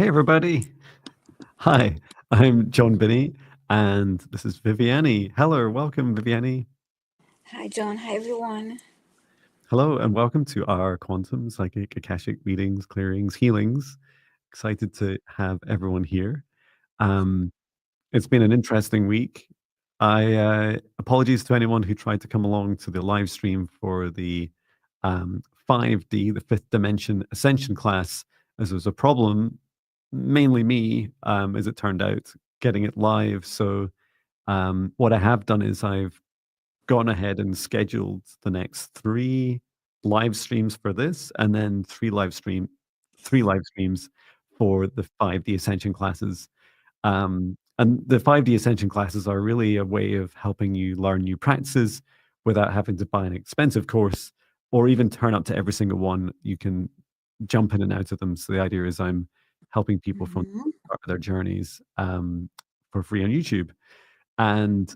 Hey, everybody. Hi, I'm John Binney, and this is Viviane. Hello, welcome, Viviane. Hi, John. Hi, everyone. Hello, and welcome to our quantum psychic Akashic readings, clearings, healings. Excited to have everyone here. Um, it's been an interesting week. I apologies to anyone who tried to come along to the live stream for the 5D, the fifth dimension ascension class, as there was a problem, mainly me, as it turned out, getting it live. So what I have done is I've gone ahead and scheduled the next three live streams for this, and then three live streams for the 5D Ascension classes. And the 5D Ascension classes are really a way of helping you learn new practices without having to buy an expensive course or even turn up to every single one. You can jump in and out of them. So the idea is I'm helping people from Mhm. their journeys for free on YouTube. And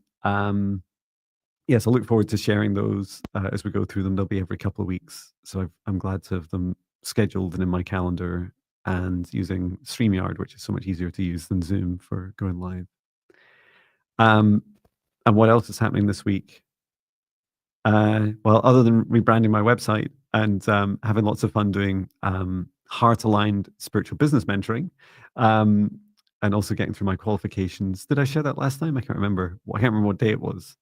yes, I look forward to sharing those as we go through them. They'll be every couple of weeks. So I'm glad to have them scheduled and in my calendar and using StreamYard, which is so much easier to use than Zoom for going live. And what else is happening this week? Well, other than rebranding my website and having lots of fun doing heart-aligned spiritual business mentoring, and also getting through my qualifications. Did I share that last time? I can't remember. I can't remember what day it was.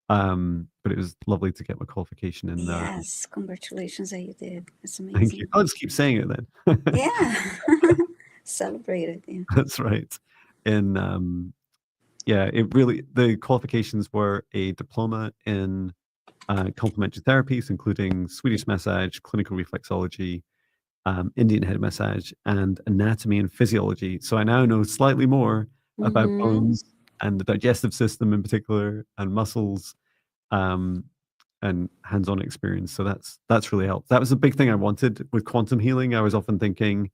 But it was lovely to get my qualification in. Yes, congratulations that you did. It's Thank you. amazing. I'll just keep saying it then. Yeah, celebrated. Yeah. That's right. In yeah, it really the qualifications were a diploma in complementary therapies, including Swedish massage, clinical reflexology, Indian head massage, and anatomy and physiology. So I now know slightly more about Mm-hmm. bones and the digestive system in particular, and muscles, um, and hands-on experience. So that's really helped. That was a big thing I wanted with quantum healing. I was often thinking,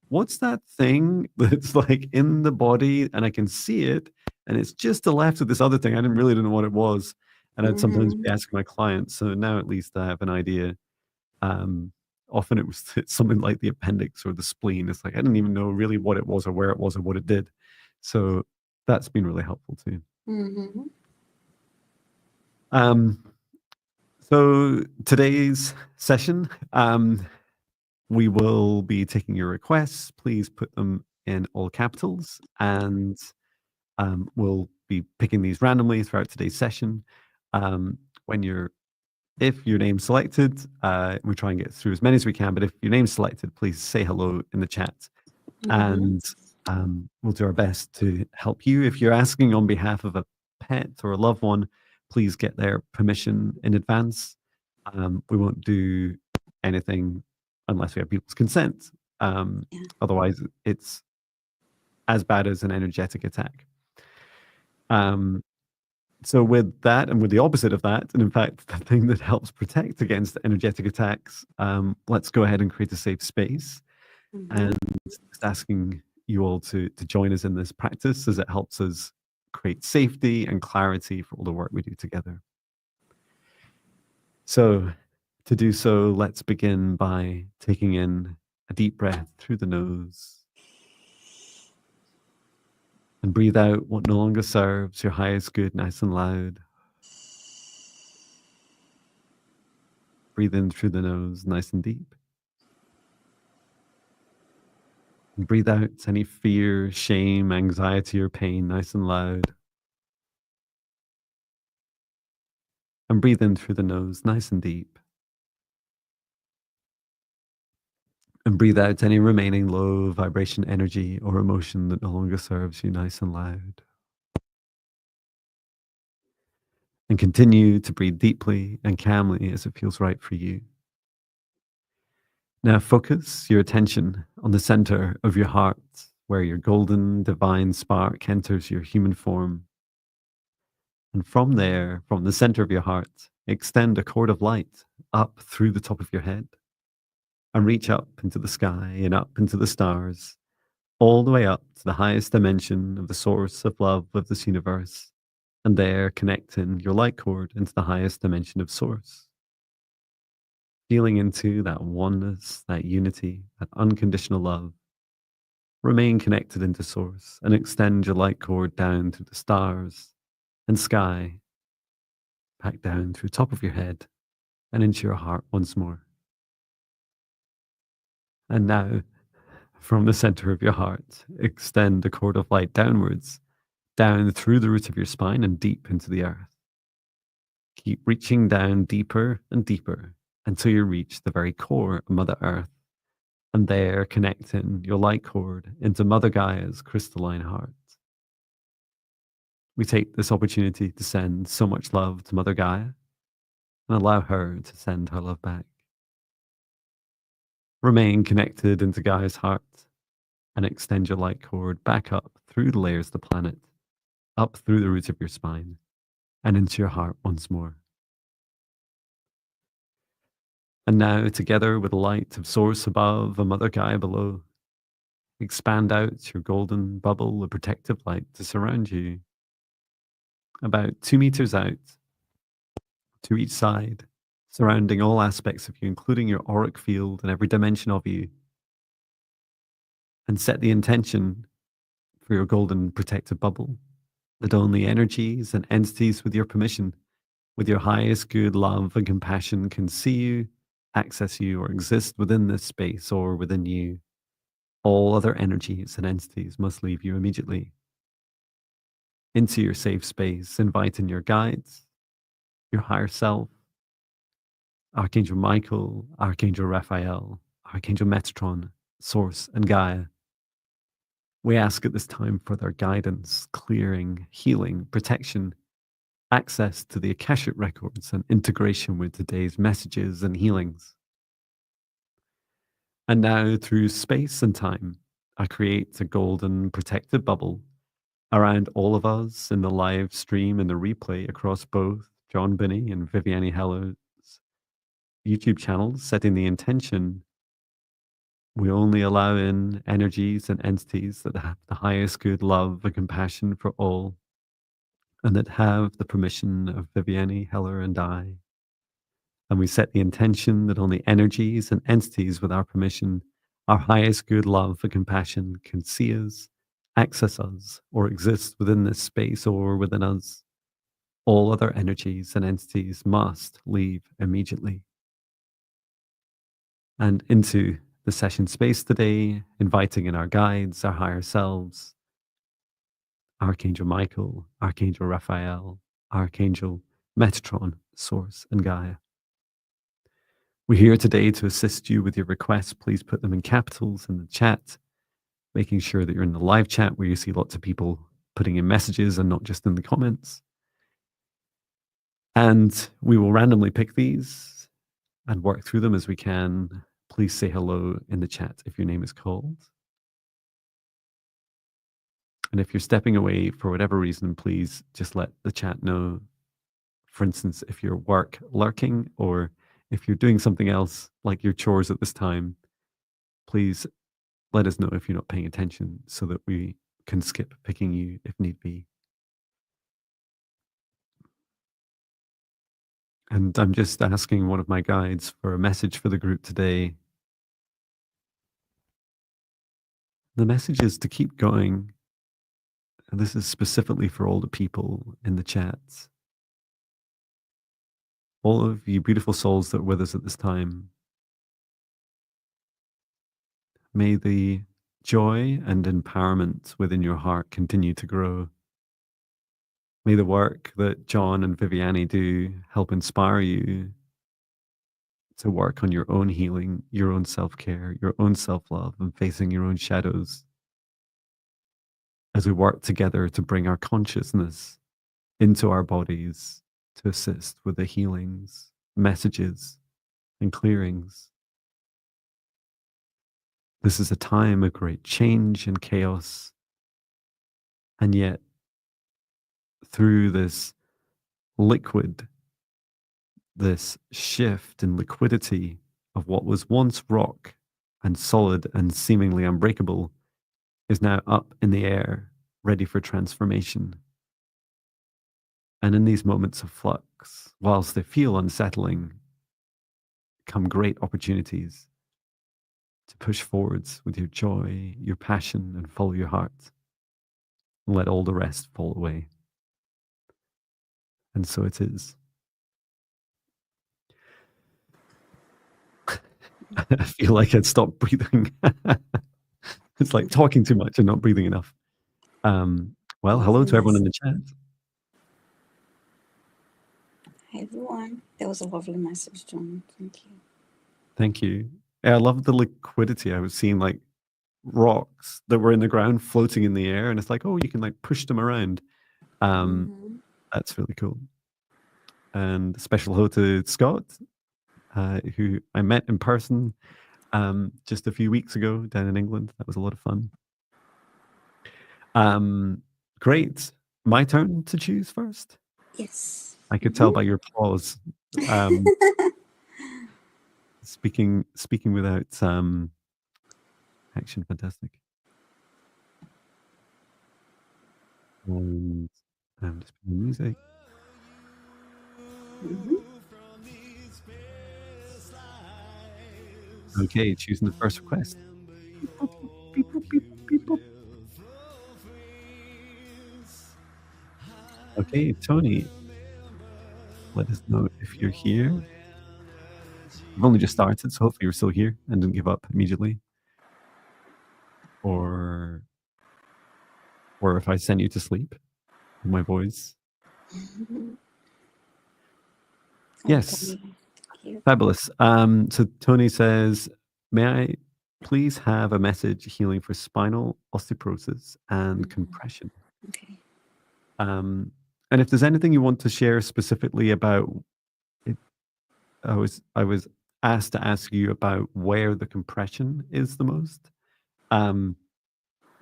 what's that thing that's like in the body and I can see it, and it's just to the left of this other thing. I didn't really know what it was, and I'd sometimes Mm-hmm. be asking my clients. So now at least I have an idea. Um, Often it's something like the appendix or the spleen. It's like I didn't even know really what it was or where it was or what it did. So that's been really helpful too. Mm-hmm. Um, so today's session, we will be taking your requests. Please put them in all capitals, and we'll be picking these randomly throughout today's session. Um, when you're If your name's selected, we try and get through as many as we can, but if your name's selected, please say hello in the chat, Mm-hmm. and we'll do our best to help you. If you're asking on behalf of a pet or a loved one, please get their permission in advance. We won't do anything unless we have people's consent. Yeah. Otherwise, it's as bad as an energetic attack. Um, So with that, and with the opposite of that, and in fact, the thing that helps protect against energetic attacks, let's go ahead and create a safe space. Mm-hmm. And just asking you all to join us in this practice as it helps us create safety and clarity for all the work we do together. So to do so, let's begin by taking in a deep breath through the nose and breathe out what no longer serves your highest good, nice and loud. Breathe in through the nose, nice and deep. And breathe out any fear, shame, anxiety, or pain, nice and loud. And breathe in through the nose, nice and deep. And breathe out any remaining low vibration energy or emotion that no longer serves you, nice and loud. And continue to breathe deeply and calmly as it feels right for you. Now focus your attention on the center of your heart, where your golden divine spark enters your human form. And from there, from the center of your heart, extend a cord of light up through the top of your head and reach up into the sky and up into the stars, all the way up to the highest dimension of the source of love of this universe. And there, connecting your light cord into the highest dimension of source, feeling into that oneness, that unity, that unconditional love, Remain connected into Source and extend your light cord down through the stars and sky, back down through the top of your head and into your heart once more. And now, from the center of your heart, extend a cord of light downwards, down through the root of your spine and deep into the earth. Keep reaching down deeper and deeper until you reach the very core of Mother Earth, and there connecting your light cord into Mother Gaia's crystalline heart. We take this opportunity to send so much love to Mother Gaia and allow her to send her love back. Remain connected into Gaia's heart and extend your light cord back up through the layers of the planet, up through the roots of your spine, and into your heart once more. And now, together with the light of Source above and Mother Gaia below, expand out your golden bubble of protective light to surround you, about 2 meters out to each side, surrounding all aspects of you, including your auric field and every dimension of you. And set the intention for your golden protective bubble that only energies and entities with your permission, with your highest good love and compassion, can see you, access you, or exist within this space or within you. All other energies and entities must leave you immediately. Into your safe space, inviting your guides, your higher self, Archangel Michael, Archangel Raphael, Archangel Metatron, Source, and Gaia. We ask at this time for their guidance, clearing, healing, protection, access to the Akashic records, and integration with today's messages and healings. And now, through space and time, I create a golden protective bubble around all of us in the live stream and the replay across both John Binney and Viviane Heller's YouTube channels, setting the intention we only allow in energies and entities that have the highest good love and compassion for all, and that have the permission of Viviane Heller and I. And we set the intention that only energies and entities with our permission, our highest good love and compassion, can see us, access us, or exist within this space or within us. All other energies and entities must leave immediately. And into the session space today, inviting in our guides, our higher selves, Archangel Michael, Archangel Raphael, Archangel Metatron, Source, and Gaia. We're here today to assist you with your requests. Please put them in capitals in the chat, making sure that you're in the live chat where you see lots of people putting in messages and not just in the comments. And we will randomly pick these and work through them as we can. Please say hello in the chat if your name is called. And if you're stepping away for whatever reason, please just let the chat know. For instance, if you're work lurking or if you're doing something else like your chores at this time, please let us know if you're not paying attention so that we can skip picking you if need be. And I'm just asking one of my guides for a message for the group today. The message is to keep going. And this is specifically for all the people in the chats. All of you beautiful souls that are with us at this time. May the joy and empowerment within your heart continue to grow. May the work that John and Viviane do help inspire you to work on your own healing, your own self-care, your own self-love, and facing your own shadows as we work together to bring our consciousness into our bodies to assist with the healings, messages, and clearings. This is a time of great change and chaos, and yet through this liquid, this shift in liquidity of what was once rock and solid and seemingly unbreakable is now up in the air, ready for transformation. And in these moments of flux, whilst they feel unsettling, come great opportunities. to push forwards with your joy, your passion, and follow your heart. And let all the rest fall away. And so it is. I feel like I'd stopped breathing. It's like talking too much and not breathing enough. Well, hello to everyone in the chat. Hi, everyone. That was a lovely message, John. Thank you. Thank you. Yeah, I love the liquidity. I was seeing like rocks that were in the ground floating in the air, and it's like, oh, you can like push them around. That's really cool. And special hello to Scott, who I met in person just a few weeks ago down in England. That was a lot of fun. Great. My turn to choose first? Yes. I could tell by your pause. Speaking without action, fantastic. And just playing music. Okay, choosing the first request. Beep, boop, beep, beep, boop. Okay, Tony, let us know if you're here. We've only just started, so hopefully you're still here and didn't give up immediately. Or if I send you to sleep with my voice. Yes, fabulous. So Tony says, may I please have a message healing for spinal osteoporosis and compression? Okay. And if there's anything you want to share specifically about it, I was asked to ask you about where the compression is the most.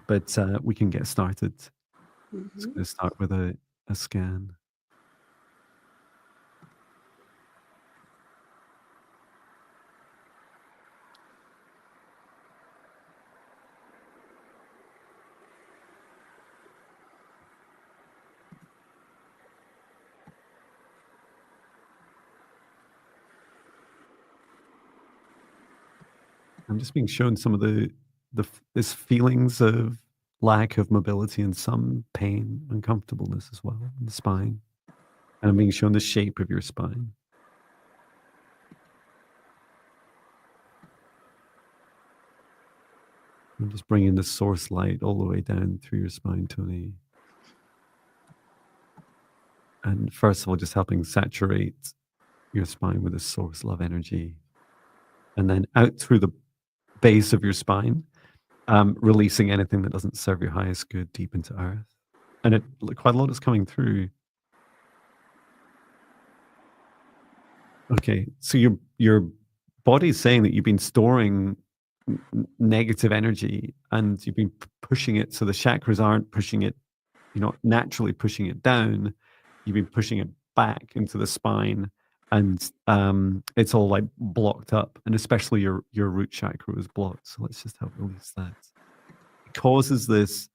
But we can get started. It's going to start with a scan. I'm just being shown some of this feelings of lack of mobility and some pain, uncomfortableness as well in the spine. And I'm being shown the shape of your spine. I'm just bringing the source light all the way down through your spine, Tony. And first of all, just helping saturate your spine with the source love energy. And then out through the base of your spine, releasing anything that doesn't serve your highest good deep into earth. And quite a lot is coming through. Okay, so your body's saying that you've been storing negative energy and you've been pushing it, so the chakras aren't pushing it, you're not naturally pushing it down, you've been pushing it back into the spine, and it's all like blocked up, and especially your root chakra was blocked. So let's just help release that. It causes this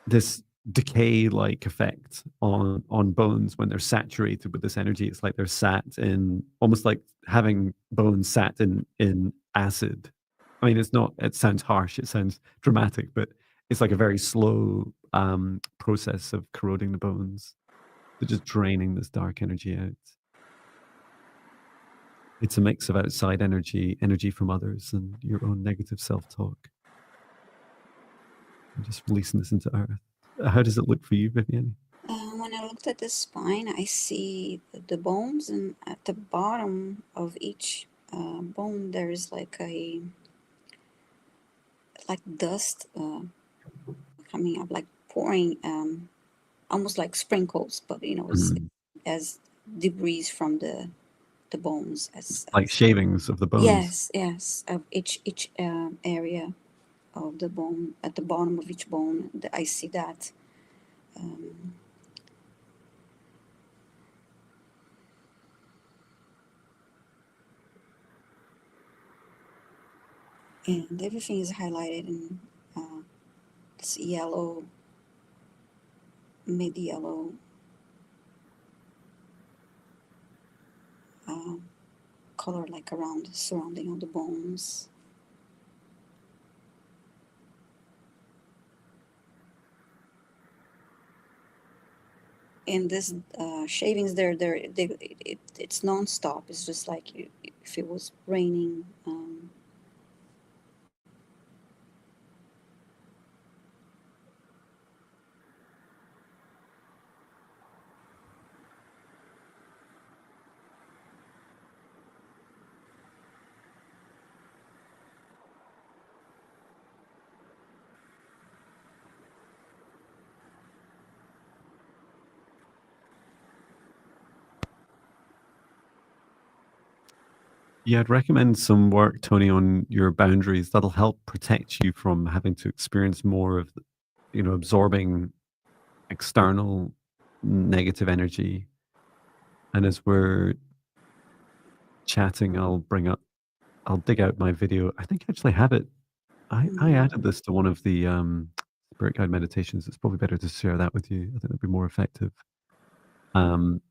this decay-like effect on bones when they're saturated with this energy. It's like they're sat in, almost like having bones sat in acid. I mean, it sounds harsh, it sounds dramatic, but it's like a very slow process of corroding the bones. They're just draining this dark energy out. It's a mix of outside energy from others, and your own negative self-talk. I'm just releasing this into earth. How does it look for you, Viviane? When I looked at the spine, I see the bones, and at the bottom of each bone, there is like dust coming up, like pouring, almost like sprinkles, but it's as debris from the bones, as like shavings of the bones. Yes, of each area of the bone, at the bottom of each bone. I see that. And everything is highlighted in it's yellow, mid yellow color like around surrounding all the bones. And this shavings, it's non-stop. It's just like if it was raining. Yeah, I'd recommend some work, Tony, on your boundaries. That'll help protect you from having to experience more of, absorbing external negative energy. And as we're chatting, I'll dig out my video. I think I actually have it. I added this to one of the spirit guide meditations. It's probably better to share that with you. I think that'd be more effective. Um,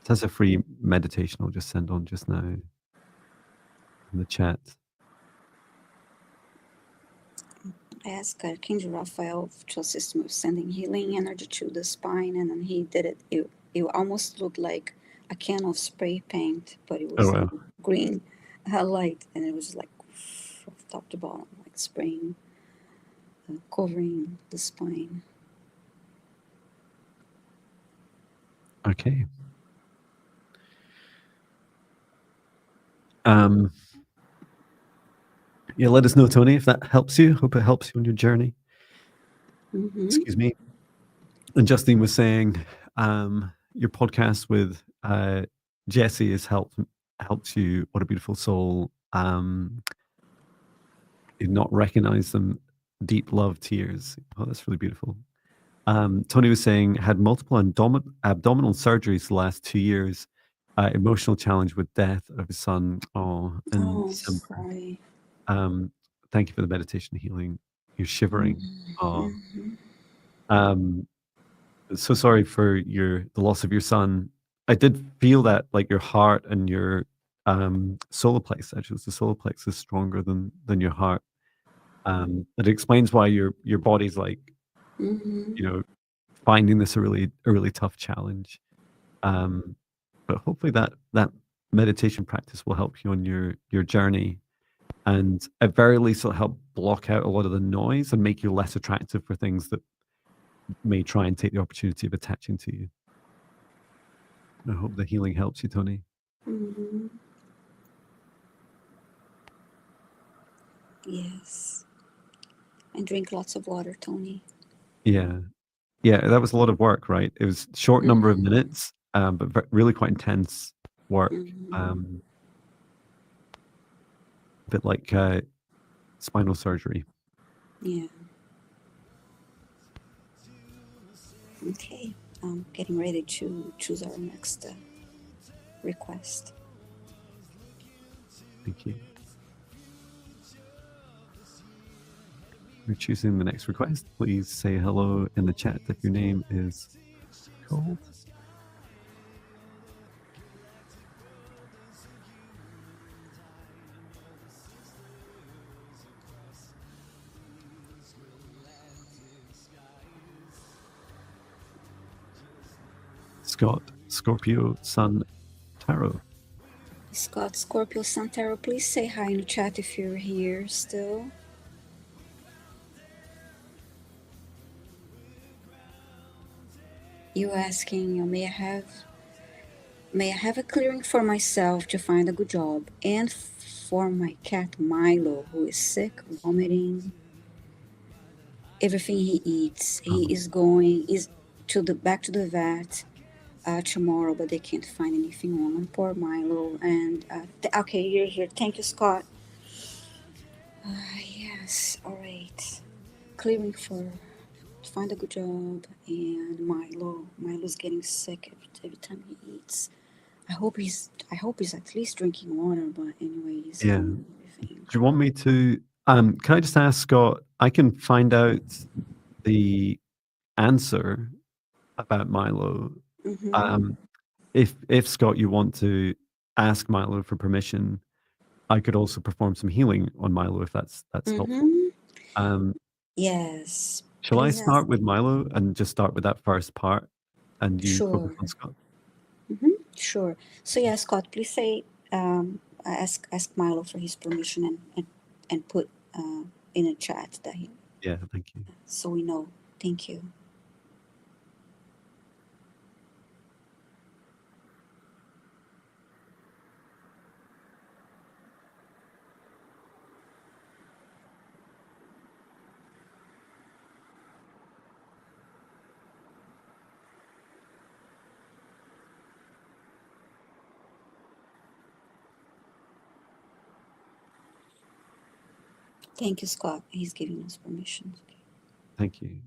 it has a free meditation I'll just send on just now in the chat. I asked Archangel Raphael to assist me with sending healing energy to the spine, and then he did it. It almost looked like a can of spray paint, but it Oh was wow. green light, and it was like from top to bottom, like spraying, covering the spine. Okay. Um, yeah, let us know, Tony, if that helps you. Hope it helps you on your journey. Excuse me. And Justine was saying, your podcast with Jesse has helped you. What a beautiful soul. Did not recognize them. Deep love tears. Oh, that's really beautiful. Tony was saying had multiple abdominal surgeries the last 2 years. Emotional challenge with death of his son. Oh, in Oh, December. sorry. Thank you for the meditation healing. You're shivering. Oh, Mm-hmm. so sorry for the loss of your son. I did feel that like your heart and your solar plexus, actually, the solar plexus is stronger than your heart. It explains why your body's like, Mm-hmm. finding this a really tough challenge. But hopefully that meditation practice will help you on your journey, and at very least it'll help block out a lot of the noise and make you less attractive for things that may try and take the opportunity of attaching to you. I hope the healing helps you, Tony. Mm-hmm. Yes. And drink lots of water, Tony. Yeah. Yeah, that was a lot of work, right? It was short number of Mm-hmm. minutes, but really quite intense work. Mm-hmm. A bit like spinal surgery. Yeah. Okay. I'm getting ready to choose our next request. Thank you. You're choosing the next request. Please say hello in the chat if your name is called. Scott, Scorpio, Sun, Tarot. Scott Scorpio Santero, please say hi in the chat if you're here still. You asking, may I have a clearing for myself to find a good job and for my cat Milo, who is sick, vomiting everything he eats. He is going is to the back to the vet tomorrow, but they can't find anything wrong. Poor Milo. And okay, you're here. Thank you, Scott. Yes. All right. Clearing for to find a good job and Milo's getting sick every time he eats. I hope he's at least drinking water, but anyway, he's Yeah. vomiting everything. Do you want me to? Can I just ask Scott? I can find out the answer about Milo. Mm-hmm. If Scott, you want to ask Milo for permission, I could also perform some healing on Milo if that's helpful. Mm-hmm. Um, Yes. shall I Please ask. start with Milo and just start with that first part, and you focus Sure. on Scott? Mm-hmm. Sure. So yeah, Scott, please say, ask Milo for his permission, and put in a chat that he, Yeah, thank you. so we know. Thank you. Thank you, Scott. He's giving us permission. Thank you.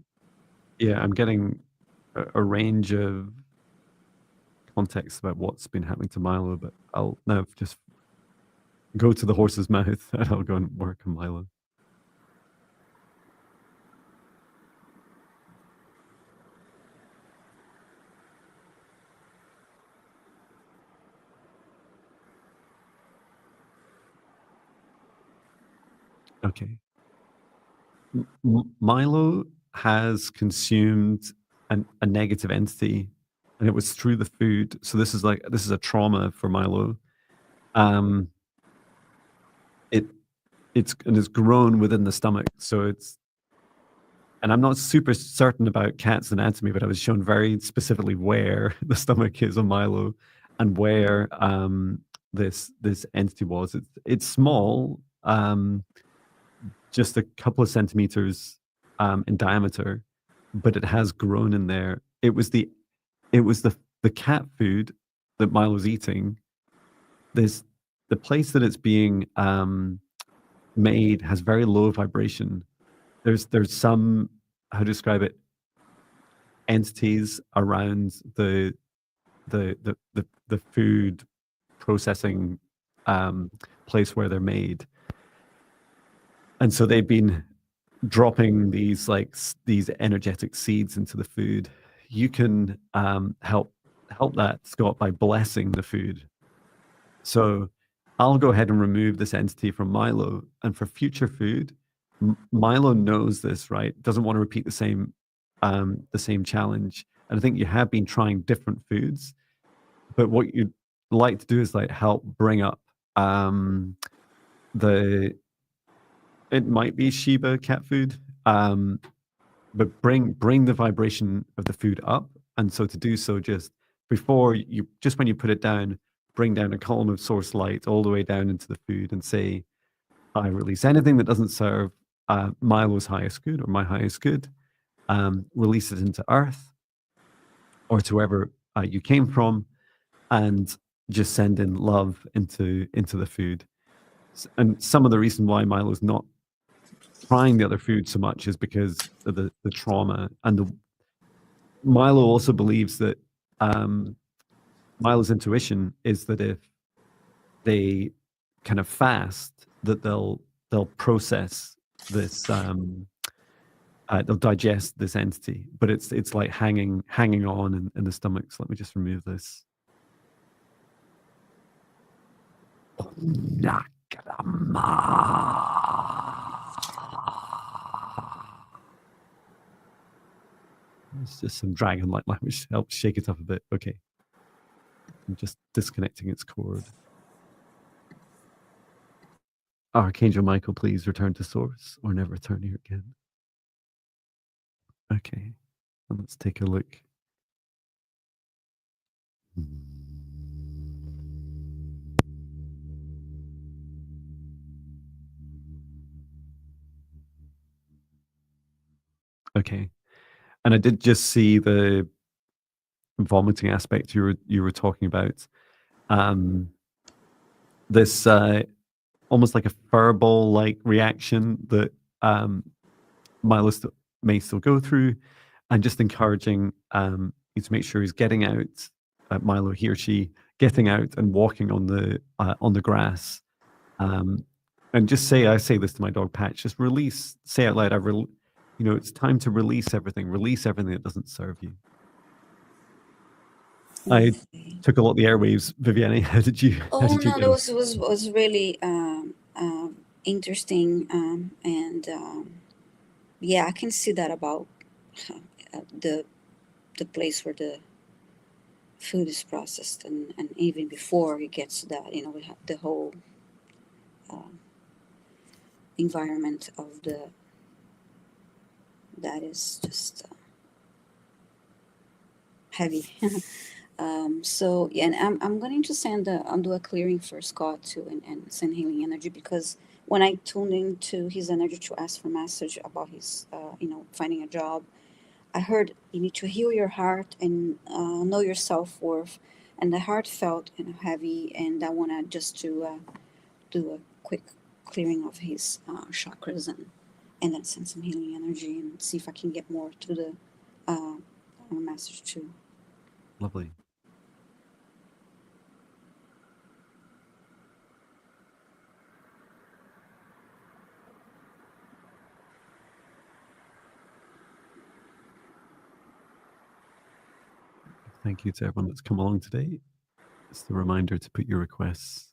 Yeah, I'm getting a range of context about what's been happening to Milo, but I'll now just go to the horse's mouth and I'll go and work on Milo. Okay. Milo has consumed a negative entity, and it was through the food. So this is a trauma for Milo. Um, it it's grown within the stomach, so it's. And I'm not super certain about cat's anatomy, but I was shown very specifically where the stomach is on Milo, and where this entity was. It's small. Just a couple of centimeters in diameter, but it has grown in there. It was the cat food that Milo's eating. There's the place that it's being made has very low vibration. There's some, how to describe it, entities around the food processing place where they're made, and so they've been dropping these these energetic seeds into the food. You can help that, Scott, by blessing the food. So I'll go ahead and remove this entity from Milo, and for future food, Milo knows this, right? Doesn't want to repeat the same challenge. And I think you have been trying different foods, but what you'd like to do is like help bring up the it might be Shiba cat food, but bring the vibration of the food up. And so to do so, just when you put it down, bring down a column of source light all the way down into the food and say, I release anything that doesn't serve Milo's highest good or my highest good. Release it into earth or to wherever you came from, and just send in love into the food. And some of the reason why Milo's not trying the other food so much is because of the trauma. And Milo also believes that Milo's intuition is that if they kind of fast, that they'll process this, they'll digest this entity. But it's like hanging on in the stomach. So let me just remove this. It's just some dragon-like language to help shake it up a bit. Okay. I'm just disconnecting its cord. Archangel Michael, please return to source or never return here again. Okay. And let's take a look. Okay. And I did just see the vomiting aspect you were talking about. This almost like a furball like reaction that Milo may still go through, and just encouraging you to make sure he's getting out, Milo, he or she, getting out and walking on the grass. And just I say this to my dog Patch, just release, say out loud, it's time to release everything that doesn't serve you. I Lovely. took a lot of the airwaves, Viviane. How Oh did you no, that go? was really interesting, and yeah, I can see that about the place where the food is processed, and even before it gets to that, we have the whole uh, environment of the that is just heavy. So yeah, and I'm going to I'll do a clearing for Scott too, and send healing energy, because when I tuned into his energy to ask for message about his finding a job, I heard you need to heal your heart and know your self worth, and the heart felt heavy, and I want to just to do a quick clearing of his chakras, and then send some healing energy and see if I can get more to the message too. Lovely. Thank you to everyone that's come along today. It's the reminder to put your requests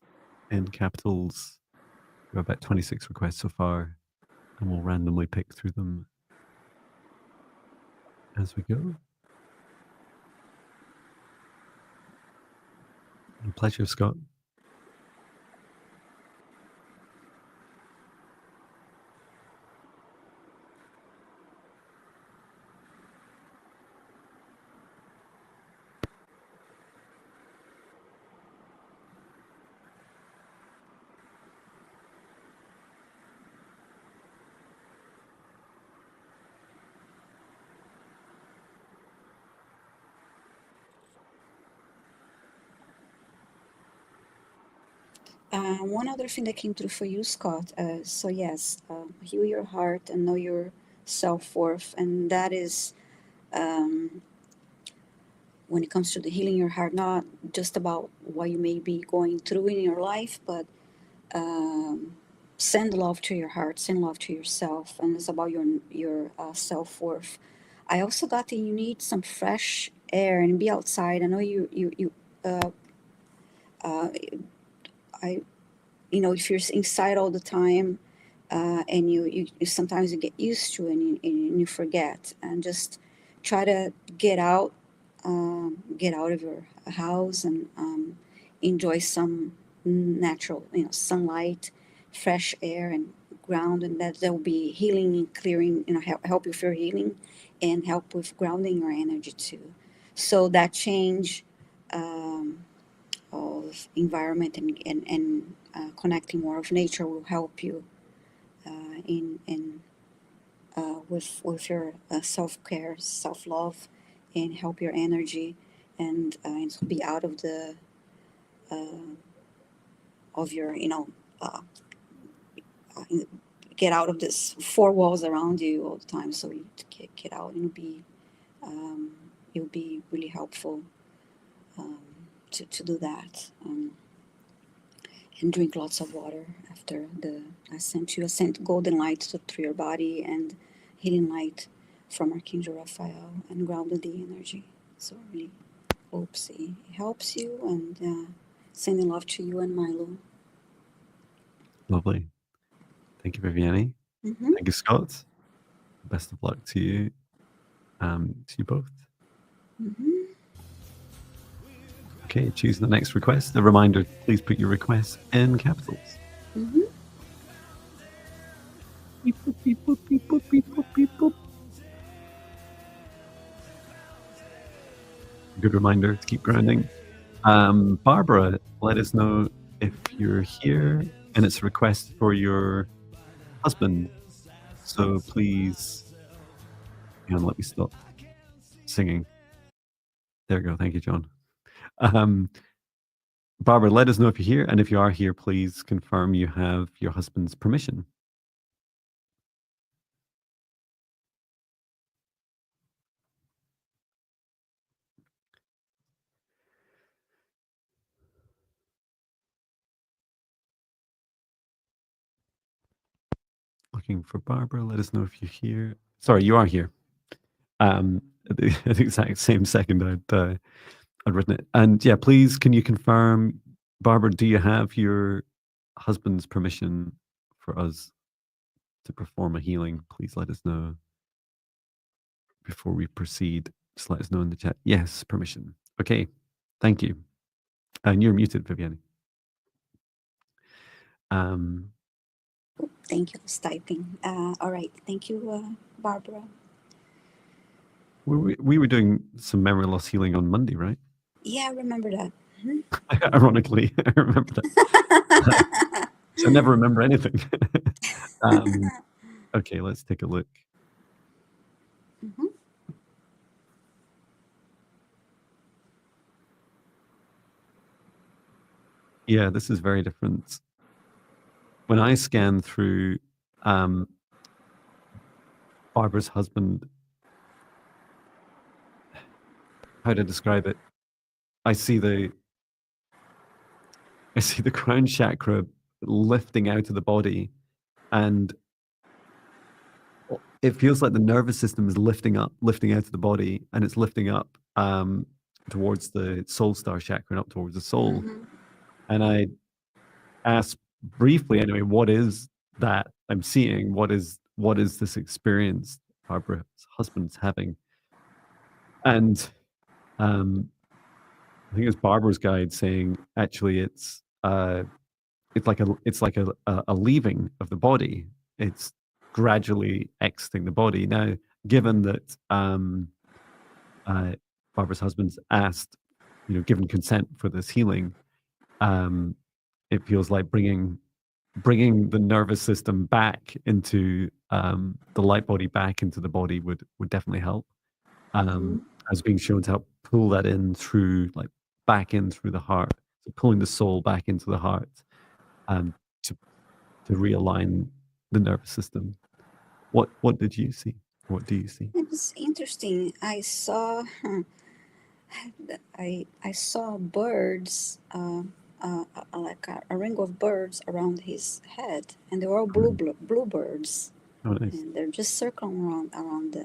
in capitals. We have about 26 requests so far, and we'll randomly pick through them as we go. A pleasure, Scott. One other thing that came through for you, Scott. So yes, heal your heart and know your self worth, and that is um, when it comes to the healing your heart, not just about what you may be going through in your life, but um, send love to your heart, send love to yourself, and it's about your self worth. I also got that you need some fresh air and be outside. I know you uh, uh, I if you're inside all the time, and you sometimes you get used to it, and you forget, and just try to get out of your house, and enjoy some natural sunlight, fresh air, and ground, and that will be healing and clearing, help you feel healing, and help with grounding your energy too. So that change of environment, and connecting more of nature will help you in with your self care, self love, and help your energy, and be out of the of your uh, uh, get out of this four walls around you all the time. So you get out, and um, it'll be really helpful um, to do that. And drink lots of water after the I sent golden light through your body, and healing light from Archangel Raphael, and grounded the energy. So I really hope it helps you, and sending love to you and Milo. Lovely. Thank you, Viviane. Mm-hmm. Thank you, Scott. Best of luck to you both. Mm-hmm. Okay, choose the next request. A reminder, please put your requests in capitals. Mm-hmm. Beep, boop, beep, boop, beep, boop, beep, boop, beep, boop. Good reminder to keep grounding. Barbara, let us know if you're here, and it's a request for your husband. So please, hang on, let me stop singing. There we go. Thank you, John. Um, Barbara, let us know if you're here, and if you are here, please confirm you have your husband's permission. Looking for Barbara. Let us know if you're here. Sorry, you are here. At the exact same second, I'd written it. And yeah, please, can you confirm, Barbara, do you have your husband's permission for us to perform a healing? Please let us know before we proceed. Just let us know in the chat. Yes, permission. Okay, thank you. And you're muted, Viviane. Thank you. I was typing. All right. Thank you, Barbara. We were doing some memory loss healing on Monday, right? Yeah, I remember that. Ironically, I remember that. So I never remember anything. Okay, let's take a look. Mhm. Yeah, this is very different. When I scan through Barbara's husband, how to describe it? I see the crown chakra lifting out of the body, and it feels like the nervous system is lifting out of the body, and it's lifting up towards the soul star chakra and up towards the soul. Mhm. And I asked briefly, anyway, what is that I'm seeing? What is this experience Barbara's husband's having? And I think it's Barbara's guide saying actually it's like a leaving of the body. It's gradually exiting the body. Now, given that Barbara's husband's asked, given consent for this healing, it feels like bringing the nervous system back into the light body back into the body would definitely help. Mhm. As being shown to help pull that in through, like, back in through the heart, so pulling the soul back into the heart, to realign the nervous system. What did you see? What do you see? It was interesting. I saw I saw birds, like a ring of birds around his head, and they were all blue birds, Oh, nice. and they're just circling around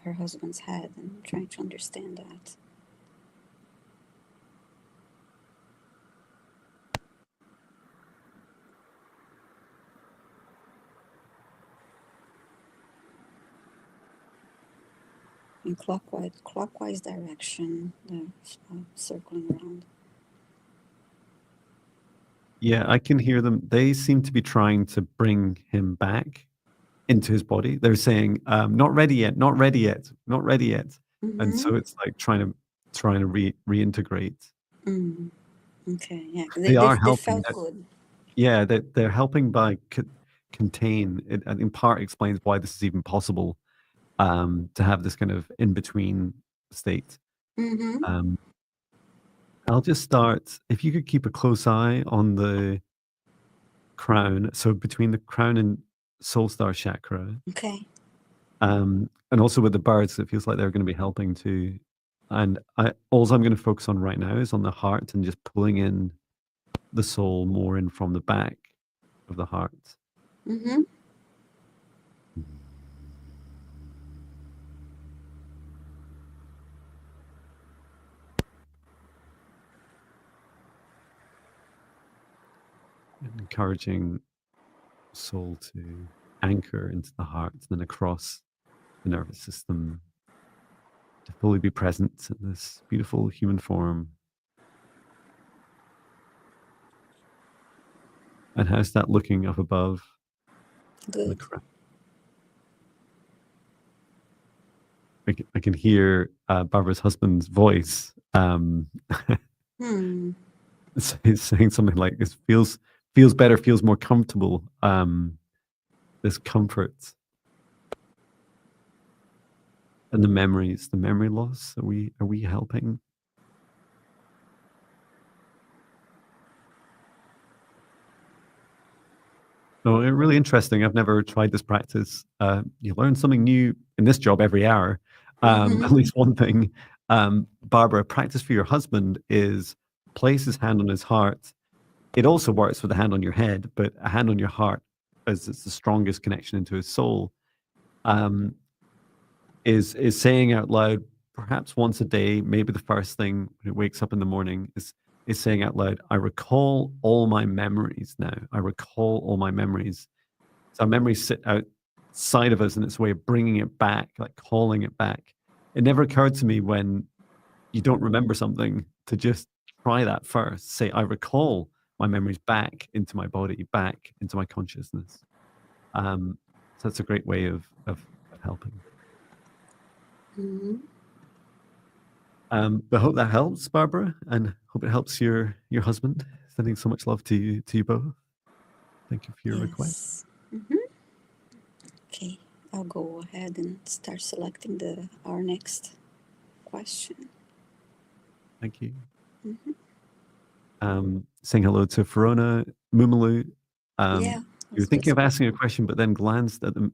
her husband's head, and I'm trying to understand that. In clockwise direction, they're circling around. Yeah, I can hear them. They seem to be trying to bring him back into his body. They're saying, "Not ready yet, not ready yet, not ready yet." And Mm-hmm. so it's like trying to reintegrate. Mm. Okay, yeah, They are they helping. felt good. Yeah, they're helping by contain it, and in part explains why this is even possible, to have this kind of in between state. Mm-hmm. Um, I'll just start. If you could keep a close eye on the crown, so between the crown and soul star chakra, Okay. and also with the birds, it feels like they're going to be helping too. And all I'm going to focus on right now is on the heart and just pulling in the soul more in from the back of the heart. Mm-hmm. And encouraging soul to anchor into the heart and then across the nervous system to fully be present in this beautiful human form. And how's that looking up above the Good. crown? I can hear Barbara's husband's voice. Hmm. He's saying something like, "This feels better, feels more comfortable." This comfort and the memories, the memory loss. Are we helping? No, really interesting. I've never tried this practice. You learn something new in this job every hour. Mm-hmm. At least one thing. Barbara, practice for your husband is place his hand on his heart. It also works with a hand on your head, but a hand on your heart, as it's the strongest connection into his soul, is saying out loud, perhaps once a day, maybe the first thing when it wakes up in the morning is saying out loud, I recall all my memories now. I recall all my memories. So our memories sit outside of us and it's a way of bringing it back, like calling it back. It never occurred to me when you don't remember something to just try that first. Say, I recall my memories back into my body, back into my consciousness. So that's a great way of helping. Mhm. But hope that helps, Barbara, and hope it helps your husband. Sending so much love to you both. Thank you for your request. Yes. Okay, I'll go ahead and start selecting our next question. Thank you. Mm-hmm. Saying hello to Verona Mumalu. Yeah, I You were was thinking just. of asking a question, but then glanced at the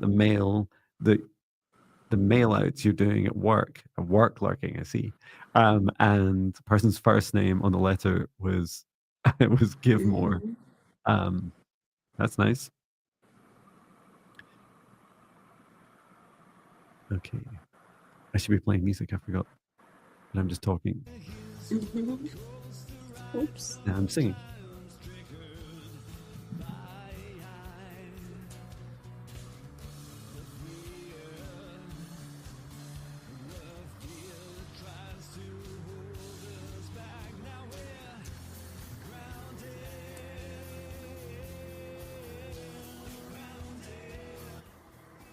mail, the mail outs you're doing at work lurking, I see. And the person's first name on the letter was it was Give More. Mm-hmm. That's nice. Okay. I should be playing music, I forgot. But I'm just talking. Mm-hmm. Oops. And I'm singing.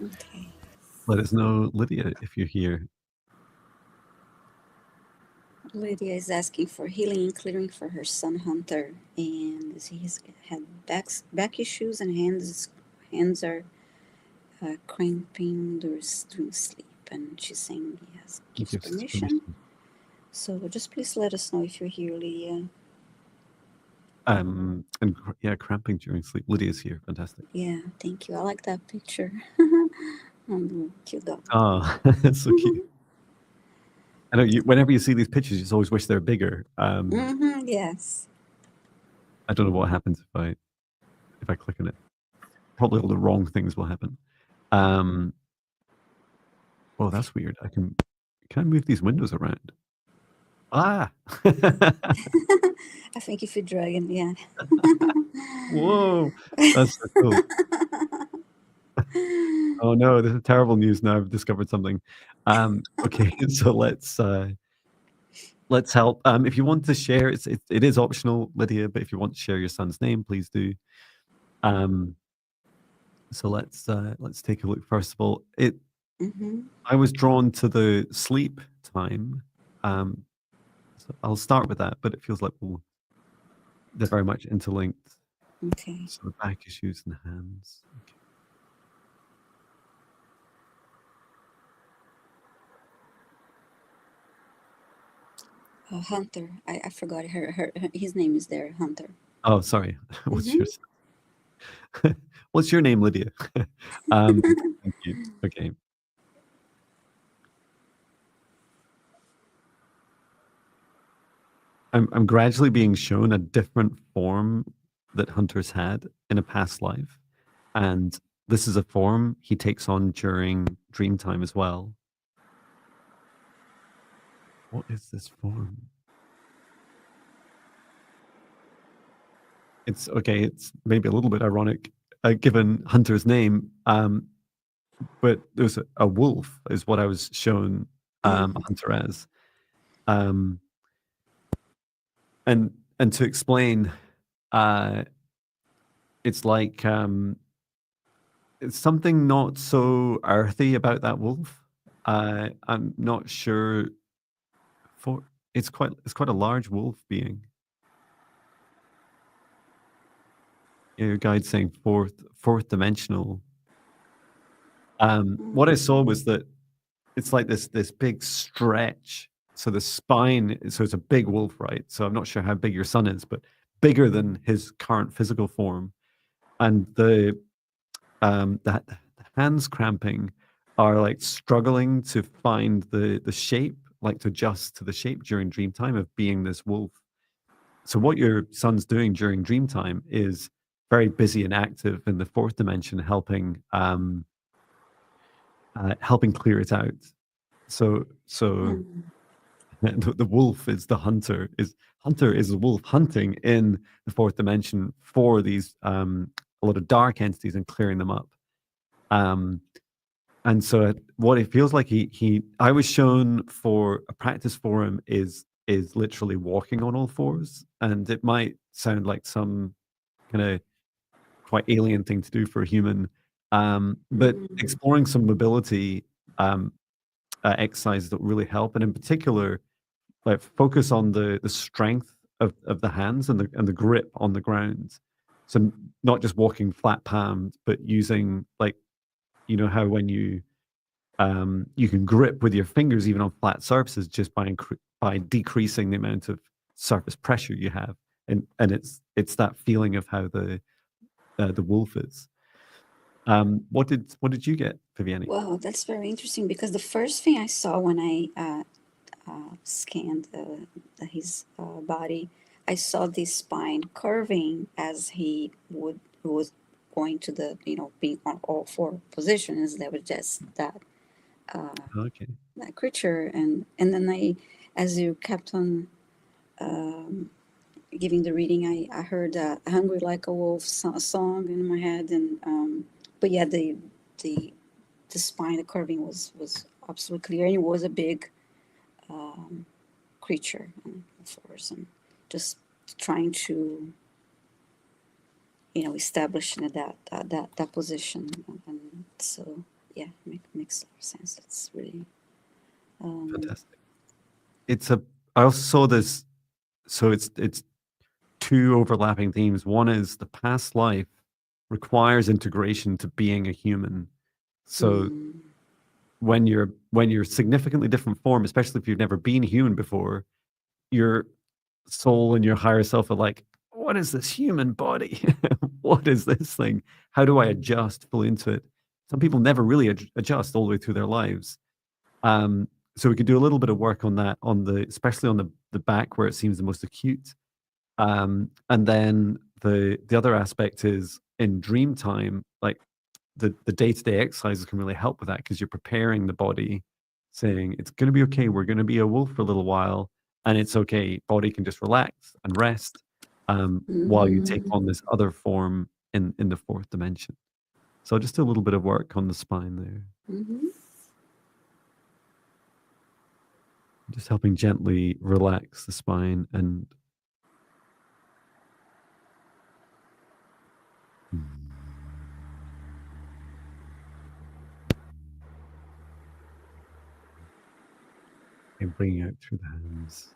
Okay. Let us know, Lydia, if you're here. Lydia is asking for healing and clearing for her son Hunter, and he's had back issues and hands are cramping during sleep, and she's saying yes, gives Gives permission. permission. So just please let us know if you're here, Lydia. And yeah, cramping during sleep. Lydia's here. Fantastic. Yeah, thank you. I like that picture. Cute dog. Oh, that's so cute. I know whenever you see these pictures, you just always wish they're bigger. Yes. I don't know what happens if I click on it. Probably all the wrong things will happen. Oh, that's weird. Can I move these windows around? Ah. I think if you drag it, yeah. Whoa, that's so cool. Oh no, this is terrible news. Now I've discovered something. Okay, so let's help. If you want to share, it is optional, Lydia. But if you want to share your son's name, please do. So let's take a look. First of all, I was drawn to the sleep time. So I'll start with that, but it feels like they're very much interlinked. Okay. So the back issues and hands. Okay. Hunter. I forgot his name is there, Hunter. Oh, sorry. What's yours? What's your name, Lydia? Thank you. Okay. I'm gradually being shown a different form that Hunter's had in a past life. And this is a form he takes on during dream time as well. What is this form? It's okay. It's maybe a little bit ironic given Hunter's name. But there's a wolf is what I was shown Hunter as. And to explain, it's like it's something not so earthy about that wolf. I'm not sure. It's quite a large wolf being. Your guide saying fourth dimensional. What I saw was that it's like this big stretch. So the spine, so it's a big wolf, right? So I'm not sure how big your son is, but bigger than his current physical form. And the hands cramping are like struggling to find the shape, like to adjust to the shape during dream time of being this wolf. So what your son's doing during dream time is very busy and active in the fourth dimension, helping clear it out. So Mm, the wolf is the hunter is a wolf hunting in the fourth dimension for these a lot of dark entities and clearing them up. Um, and so what it feels like he I was shown for a practice for him is literally walking on all fours, and it might sound like some kind of quite alien thing to do for a human, but mm, exploring some mobility um, exercises that really help, and in particular, like focus on the strength of the hands and the grip on the ground. So not just walking flat palmed, but using like you know how when you can grip with your fingers even on flat surfaces just by decreasing the amount of surface pressure you have, and it's that feeling of how the wolf is. What did you get, Viviane? Well, that's very interesting because the first thing I saw when I scanned his body, I saw the spine curving as he was going to the, being on all four positions. There was just Okay. that creature, and then as you kept on giving the reading, I heard "Hungry Like a Wolf" song in my head, and but yeah, the the spine, the curving was absolutely clear, and it was a big creature of course, and just trying to establish that position, and so yeah, makes a lot of sense. It's really Fantastic. It's a I also saw this, so it's two overlapping themes. One is the past life requires integration to being a human. So mm, when you're significantly different form, especially if you've never been human before, your soul and your higher self are like, what is this human body? What is this thing? How do I adjust fully into it? Some people never really adjust all the way through their lives. Um, so we could do a little bit of work on that, on the especially on the back where it seems the most acute. And then the other aspect is in dream time, like the day-to-day exercises can really help with that because you're preparing the body, saying it's going to be okay. We're going to be a wolf for a little while, and it's okay. Body can just relax and rest while you take mm-hmm, on this other form in the fourth dimension. So just a little bit of work on the spine there, mm-hmm. just helping gently relax the spine and bringing out through the hands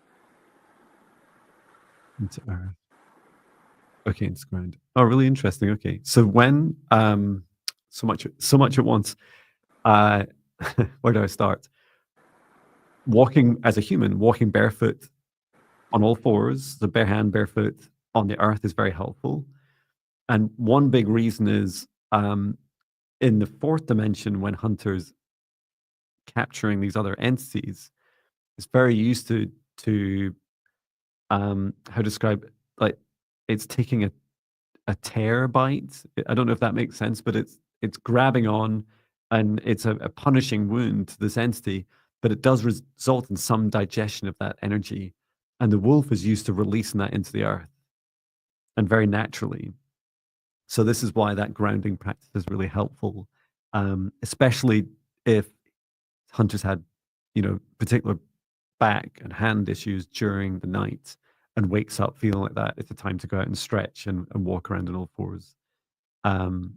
into earth. Okay, it's ground. Oh, really interesting. Okay, so when so much at once. Uh, where do I start? Walking as a human, walking barefoot on all fours, the bare hand, barefoot on the earth is very helpful. And one big reason is in the fourth dimension, when hunters capturing these other entities, it's very used to how to describe like it's taking a tear bite. I don't know if that makes sense, but it's grabbing on, and it's a punishing wound to this entity, but it does result in some digestion of that energy, and the wolf is used to releasing that into the earth, and very naturally. So this is why that grounding practice is really helpful, especially if hunters had, particular back and hand issues during the night and wakes up feeling like that. It's a time to go out and stretch and walk around on all fours. Um,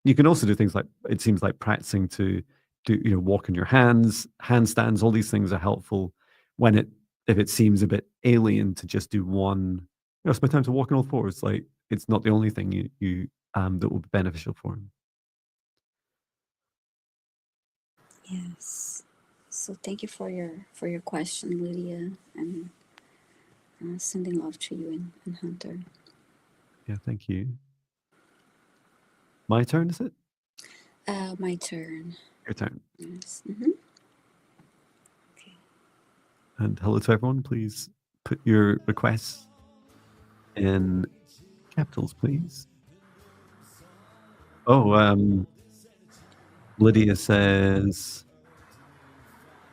you can also do things like it seems like practicing to do, walk on your hands, handstands. All these things are helpful when it if it seems a bit alien to just do one. Spend time to walk on all fours. Like it's not the only thing you that will be beneficial for him. Yes. So thank you for your question, Lydia, and sending love to you and Hunter. Yeah, thank you. My turn, is it? My turn. Your turn. Yes. Mm-hmm. Okay. And hello to everyone. Please put your requests in capitals, please. Oh, Lydia says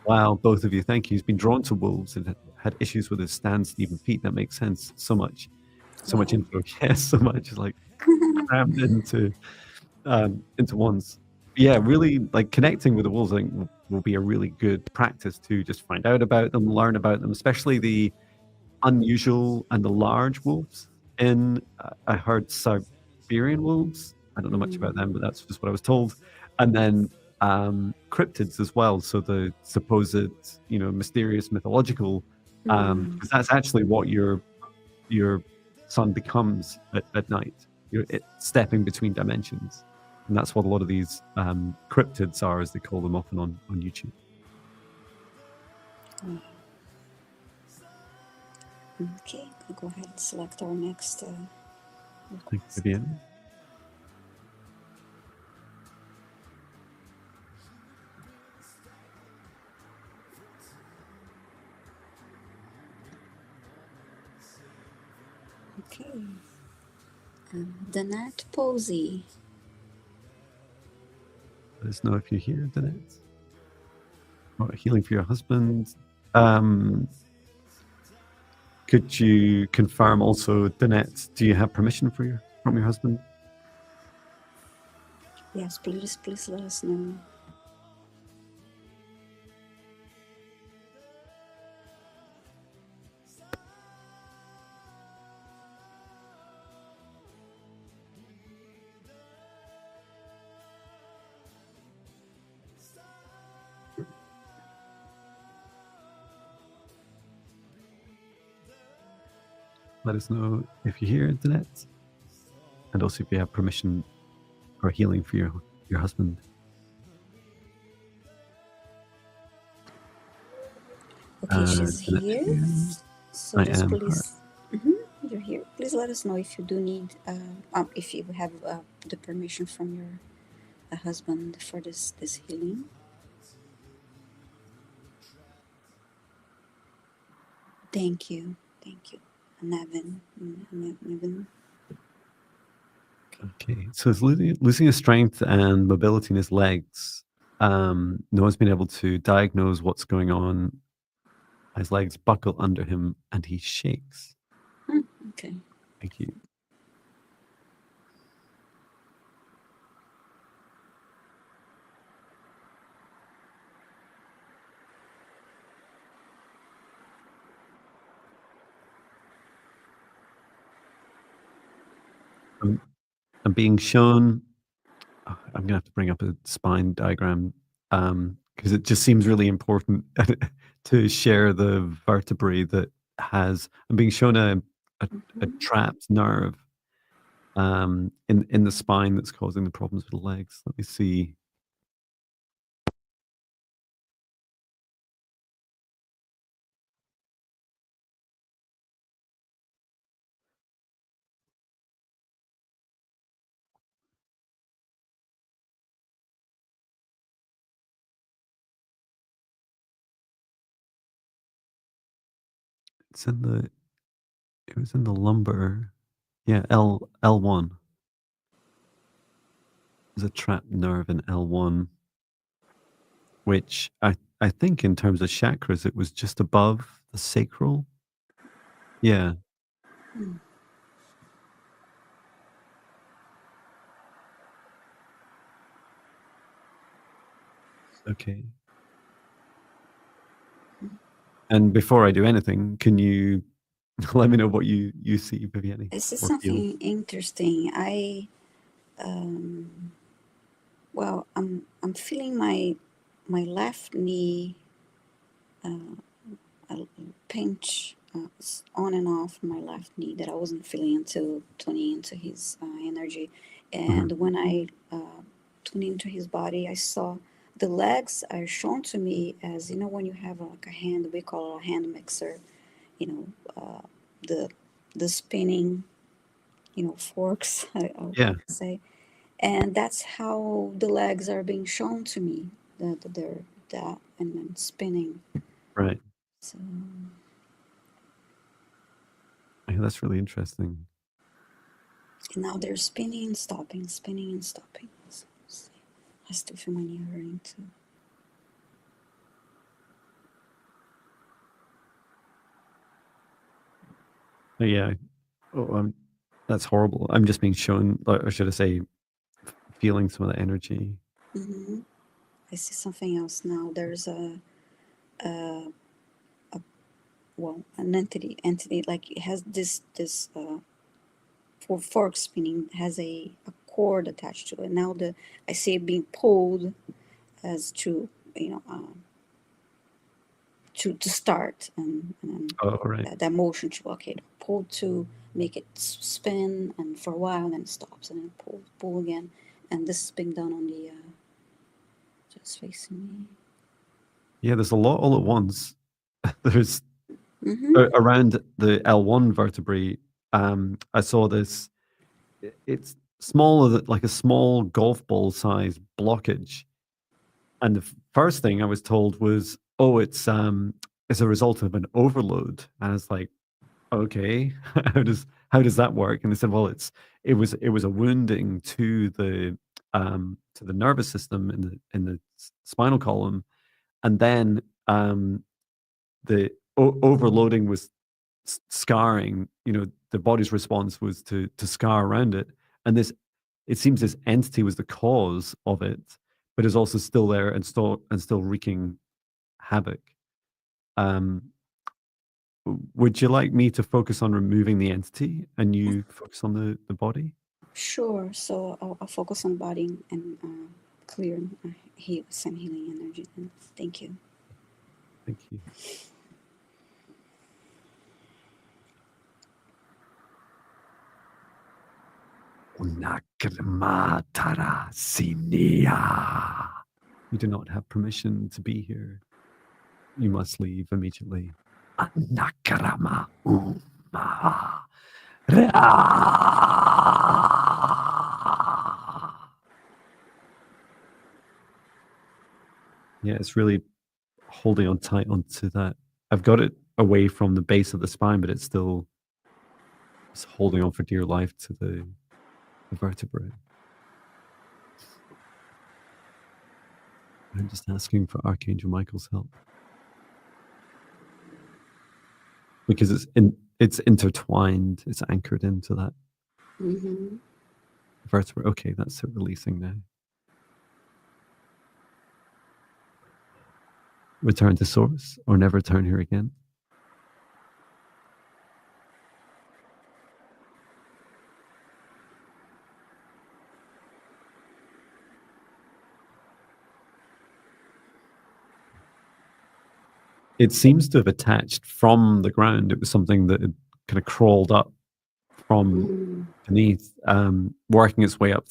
Wow, both of you, thank you. He's been drawn to wolves and had issues with his stand, Stephen feet. That makes sense. So much Wow. info. Yes, so much like crammed into one's. Yeah, really like connecting with the wolves. I think will be a really good practice to just find out about them, learn about them, especially the unusual and the large wolves. In I heard Siberian wolves. I don't know much about them, but that's just what I was told. And then cryptids as well. So the supposed, mysterious, mythological, because that's actually what your son becomes at night. You're stepping between dimensions, and that's what a lot of these cryptids are, as they call them often on YouTube. Okay, we'll go ahead and select our next Thank you, request. Viviane. Okay. Danette Posey. Let us know if you're here, Danette. Or healing for your husband. Um, could you confirm also, Danette, do you have permission from your husband? Yes, please let us know. Let us know if you're here, Danette. And also if you have permission or healing for your husband. Okay, she's Danette, here. here. So I just am her. please, you're here. Please let us know if you do need, if you have the permission from your husband for this healing. Thank you, Nevin. Nevin. Okay, so it's losing his strength and mobility in his legs. No one's been able to diagnose what's going on. His legs buckle under him and he shakes. Okay. Thank you. I'm being shown. I'm gonna have to bring up a spine diagram because it just seems really important to share the vertebrae that has. I'm being shown a trapped nerve in the spine that's causing the problems with the legs. Let me see. It's in the. It was in the lumbar. Yeah, L1. There's a trapped nerve in L1, which I think in terms of chakras, it was just above the sacral. Yeah. Okay. And before I do anything, can you let me know what you see, Viviane, This is or feel? something interesting. Well, I'm feeling my left knee a pinch on and off my left knee that I wasn't feeling until tuning into his energy. Mhm. And when I tuned into his body, I saw the legs are shown to me as, when you have like a hand, we call it a hand mixer, you know, the spinning, forks, I Yeah, can say. And that's how the legs are being shown to me. That they're that and then spinning. right. So Yeah, that's really interesting. and now they're spinning and stopping, spinning and stopping. So, I still feel my knee hurting too. Yeah. Oh, that's horrible. I'm just being shown, or should I say, feeling some of the energy. Mm-hmm. I see something else now. There's a well, an entity like it has this for fork spinning has a cord attached to it. Now I see it being pulled as to to start and Oh, right. that motion to okay pull to make it spin and for a while and then it stops and then pull again, and this is being done on the just facing Yeah, there's a lot all at once. There's me. Mm-hmm. around the L1 vertebrae. I saw this. It's smaller than like a small golf ball size blockage, and the first thing I was told was, "Oh, it's a result of an overload." And I was like, "Okay, how does that work?" And they said, "Well, it was a wounding to the nervous system in the spinal column, and then the overloading was scarring. The body's response was to scar around it, and it seems this entity was the cause of it, but is also still there and still wreaking havoc. Um, would you like me to focus on removing the entity and you focus on the body? Sure. So I'll focus on body and clear send healing energy. Then thank you. Thank you. Unakramatara sinia. You do not have permission to be here. You must leave immediately. Anakrama uma. Yeah, it's really holding on tight onto that. I've got it away from the base of the spine, but it's holding on for dear life to the vertebrae. I'm just asking for Archangel Michael's help because it's intertwined. It's anchored into that Mm-hmm. vertebrae. Okay, that's it releasing now. Return to source or never return here again. It seems to have attached from the ground. It was something that had kind of crawled up from Mm-hmm. beneath, working its way up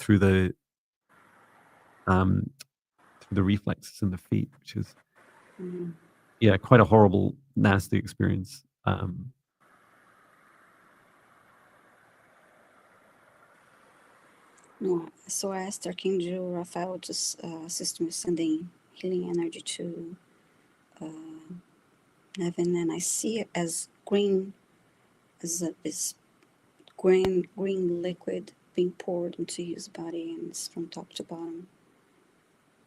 um, through the reflexes in the feet, which is Mm-hmm. yeah, quite a horrible, nasty experience. No, so I asked Archangel Raphael to assist me with sending healing energy to Nevin, and I see it as green, as this green liquid being poured into his body, and it's from top to bottom,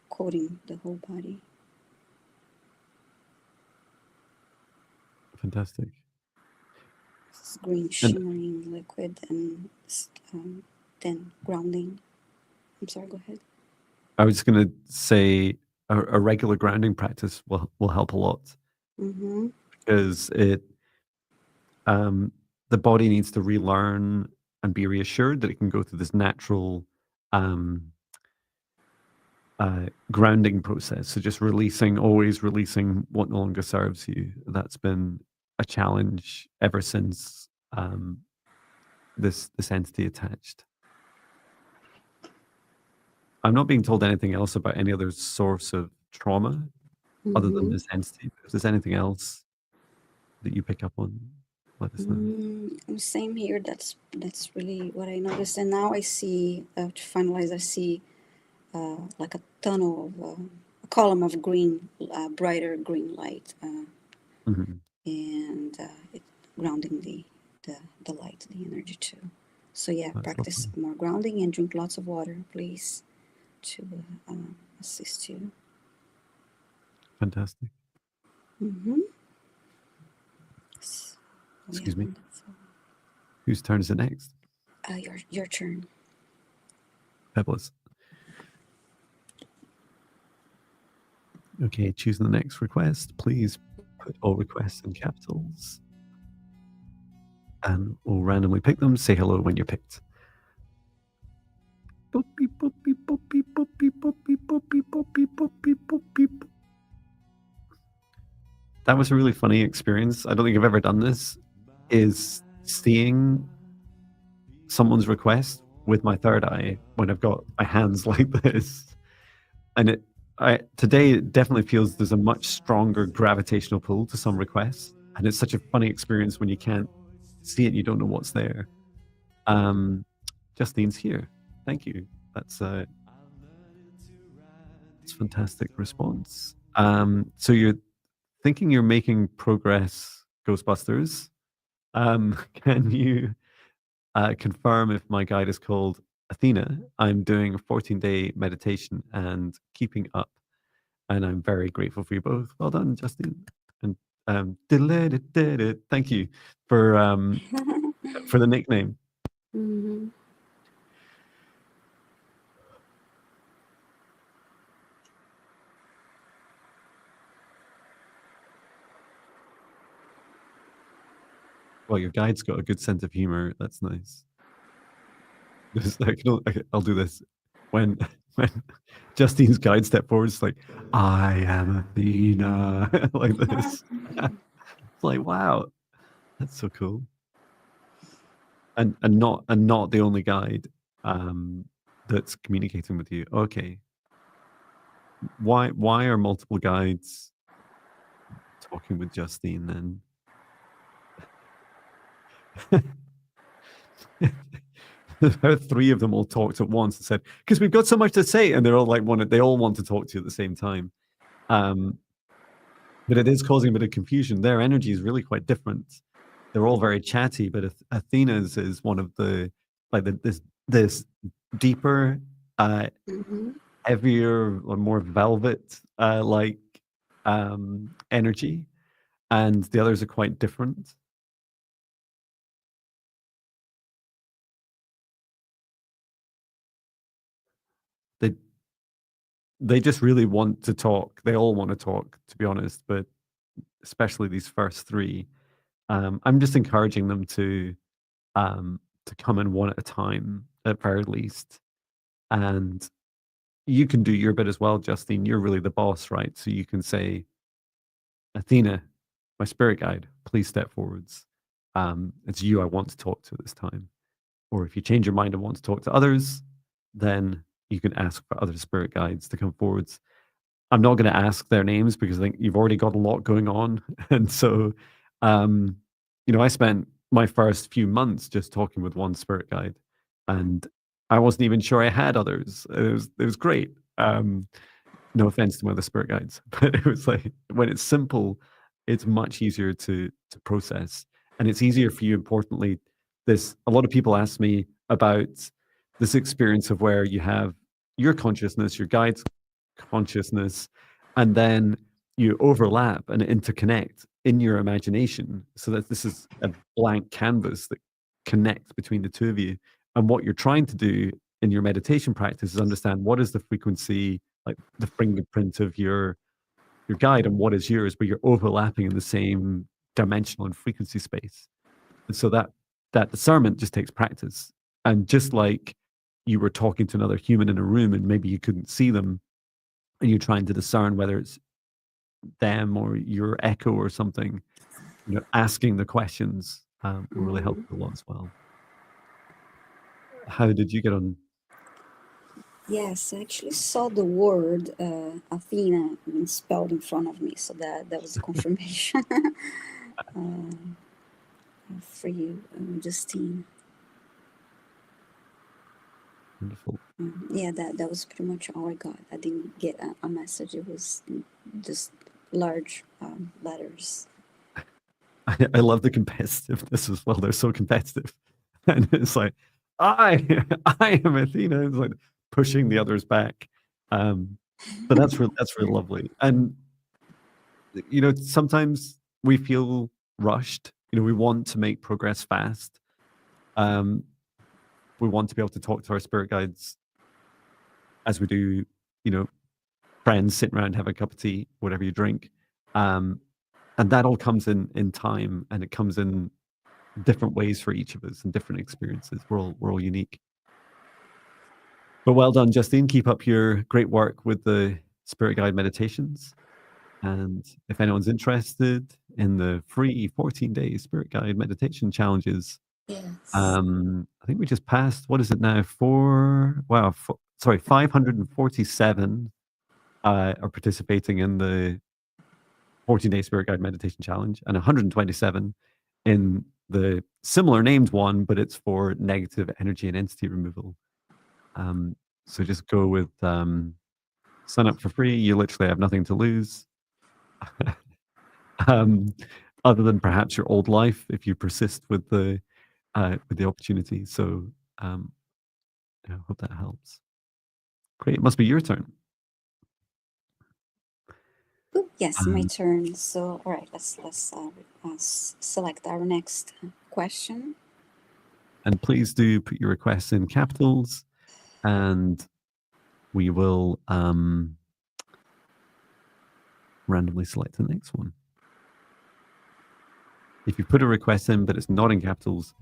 coating the whole body. Fantastic. This green And shimmering liquid, and then grounding. I'm sorry. Go ahead. I was going to say a regular grounding practice will help a lot Mm-hmm. because the body needs to relearn and be reassured that it can go through this natural um, grounding process. So just always releasing what no longer serves you. That's been a challenge ever since this entity attached. I'm not being told anything else about any other source of trauma other than Mm-hmm. this entity. If there's anything else that you pick up on, let us know. Same here. That's really what I noticed. And now I see, to finalize, I see like a tunnel of a column of green, brighter green light, Mhm. and it grounding the the light, the energy too. So yeah, That's practice lovely. more grounding and drink lots of water, please, to assist you. Fantastic. Mm-hmm. So, yeah, Excuse me. wonderful. Whose turn is it next? Your turn. Pebbles. Okay, choosing the next request. Please put all requests in capitals. And we'll randomly pick them. Say hello when you're picked. Boopy, boopy, boopy, boopy, boopy, boopy, boopy, boopy, boopy. That was a really funny experience. I don't think I've ever done this. Is seeing someone's request with my third eye when I've got my hands like this. And today it definitely feels there's a much stronger gravitational pull to some requests. And it's such a funny experience when you can't see it and you don't know what's there. Justine's here. Thank you. That's a fantastic response. So you're thinking you're making progress, Ghostbusters. Can you confirm if my guide is called Athena? I'm doing a 14-day meditation and keeping up, and I'm very grateful for you both. Well done, Justine. And thank you for the nickname. Mm-hmm. Well, your guide's got a good sense of humor. That's nice. I'll do this. When Justine's guide step forward, it's like, I am Athena, like this. It's like, wow, that's so cool. And not the only guide that's communicating with you. Okay. Why are multiple guides talking with Justine then? Three of them all talked at once and said, because we've got so much to say, and they're all like they all want to talk to you at the same time. But it is causing a bit of confusion. Their energy is really quite different. They're all very chatty, but Athena's is one of the this deeper, Mm-hmm. heavier or more velvet like energy, and the others are quite different. They just really want to talk. They all want to talk, to be honest, but especially these first three. I'm just encouraging them to come in one at a time, at very least. And you can do your bit as well, Justine. You're really the boss, right? So you can say, Athena, my spirit guide, please step forwards. It's you I want to talk to this time. Or if you change your mind and want to talk to others, then you can ask for other spirit guides to come forwards. I'm not going to ask their names because I think you've already got a lot going on. And so, I spent my first few months just talking with one spirit guide, and I wasn't even sure I had others. It was great. No offense to my other spirit guides, but it was like when it's simple, it's much easier to process, and it's easier for you. Importantly, a lot of people ask me about this experience of where you have your consciousness, your guide's consciousness, and then you overlap and interconnect in your imagination, so that this is a blank canvas that connects between the two of you. And what you're trying to do in your meditation practice is understand what is the frequency, like the fingerprint of your guide, and what is yours, but you're overlapping in the same dimensional and frequency space. And so that discernment just takes practice. And just like you were talking to another human in a room and maybe you couldn't see them, and you're trying to discern whether it's them or your echo or something, asking the questions will really help you a lot as well. How did you get on? Yes, I actually saw the word Athena being spelled in front of me, so that was a confirmation for you, Justine. Wonderful. Yeah, that was pretty much all I got. I didn't get a message. It was just large letters. I love the competitiveness as well. They're so competitive, and it's like I am Athena. It's like pushing the others back. But that's really lovely. And sometimes we feel rushed. We want to make progress fast, We want to be able to talk to our spirit guides as we do, you know, friends sitting around, have a cup of tea, whatever you drink. And that all comes in time, and it comes in different ways for each of us and different experiences. We're all unique. But well done, Justine. Keep up your great work with the spirit guide meditations. And if anyone's interested in the free 14-day spirit guide meditation challenges, Yes. I think we just passed, what is it now? 547 are participating in the 14-day spirit guide meditation challenge, and 127 in the similar named one, but it's for negative energy and entity removal. So just go with sign up for free. You literally have nothing to lose. Other than perhaps your old life, if you persist with the opportunity. So I hope that helps. Great. It must be your turn. Ooh, yes, my turn. So, all right, let's select our next question. And please do put your requests in capitals, and we will randomly select the next one. If you put a request in but it's not in capitals,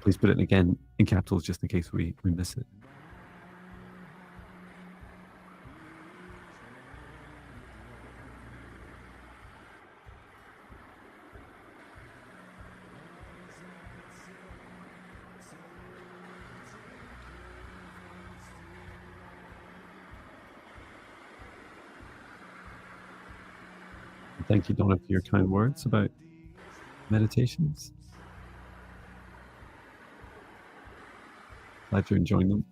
please put it again in capitals just in case we miss it. Thank you, Donna, for your kind words about meditations. Glad you're enjoying them.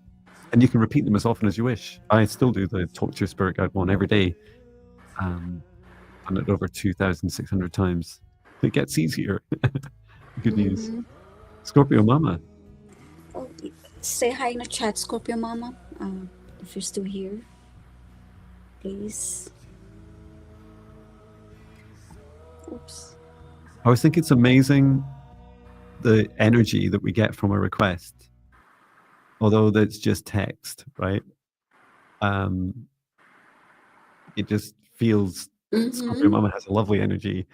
And you can repeat them as often as you wish. I still do the Talk to Your Spirit Guide one every day. Done it over 2,600 times. It gets easier. Good news. Scorpio Mama. Oh, say hi in the chat, Scorpio Mama, if you're still here, please. Oops. I always think it's amazing the energy that we get from a request, although that's just text, right? It just feels Scorpio Mama has a lovely energy,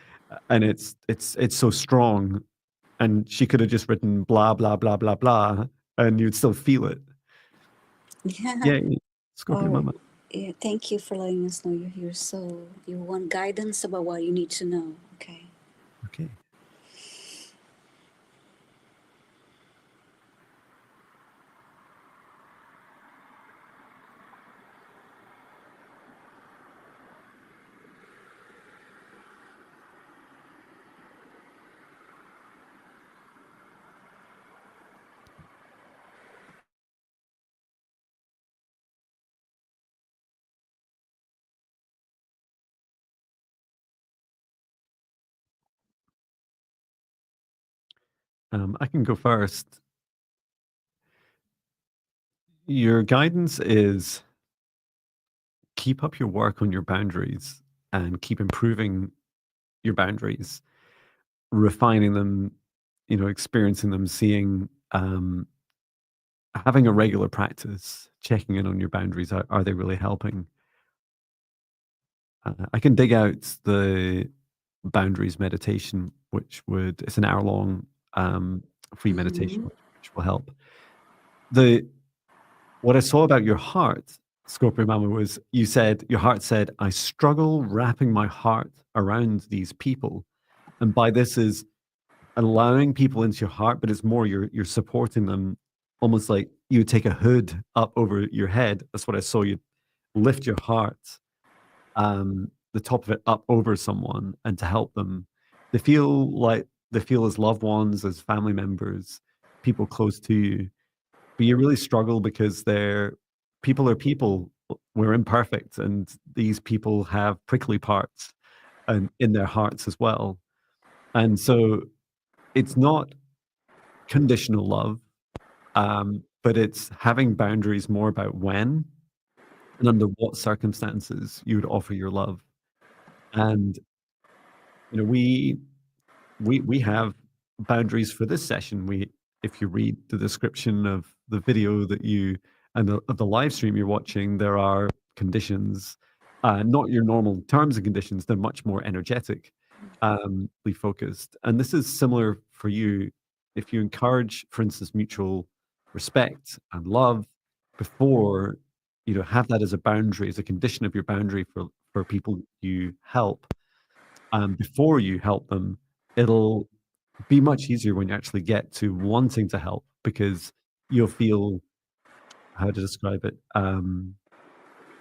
and it's so strong. And she could have just written blah blah blah blah blah, and you'd still feel it. Yeah. Scorpio Mama. Yeah, thank you for letting us know you're here. So you want guidance about what you need to know, okay? Okay. I can go first. Your guidance is keep up your work on your boundaries and keep improving your boundaries, refining them, experiencing them, seeing, having a regular practice, checking in on your boundaries. Are they really helping? I can dig out the boundaries meditation, it's an hour long free meditation, which will help. What I saw about your heart, Scorpio Mama, was you said, your heart said, I struggle wrapping my heart around these people. And by this is allowing people into your heart, but it's more you're supporting them, almost like you would take a hood up over your head. That's what I saw. You lift your heart, the top of it up over someone, and to help them. They feel as loved ones, as family members, people close to you. But you really struggle because people are people. We're imperfect, and these people have prickly parts and in their hearts as well. And so it's not conditional love, but it's having boundaries more about when and under what circumstances you would offer your love. And we have boundaries for this session. if you read the description of the video that you and of the live stream you're watching, there are conditions, not your normal terms and conditions. They're much more energetic, focused. And this is similar for you. If you encourage, for instance, mutual respect and love before, have that as a boundary, as a condition of your boundary for people you help, before you help them, it'll be much easier when you actually get to wanting to help because you'll feel, how to describe it,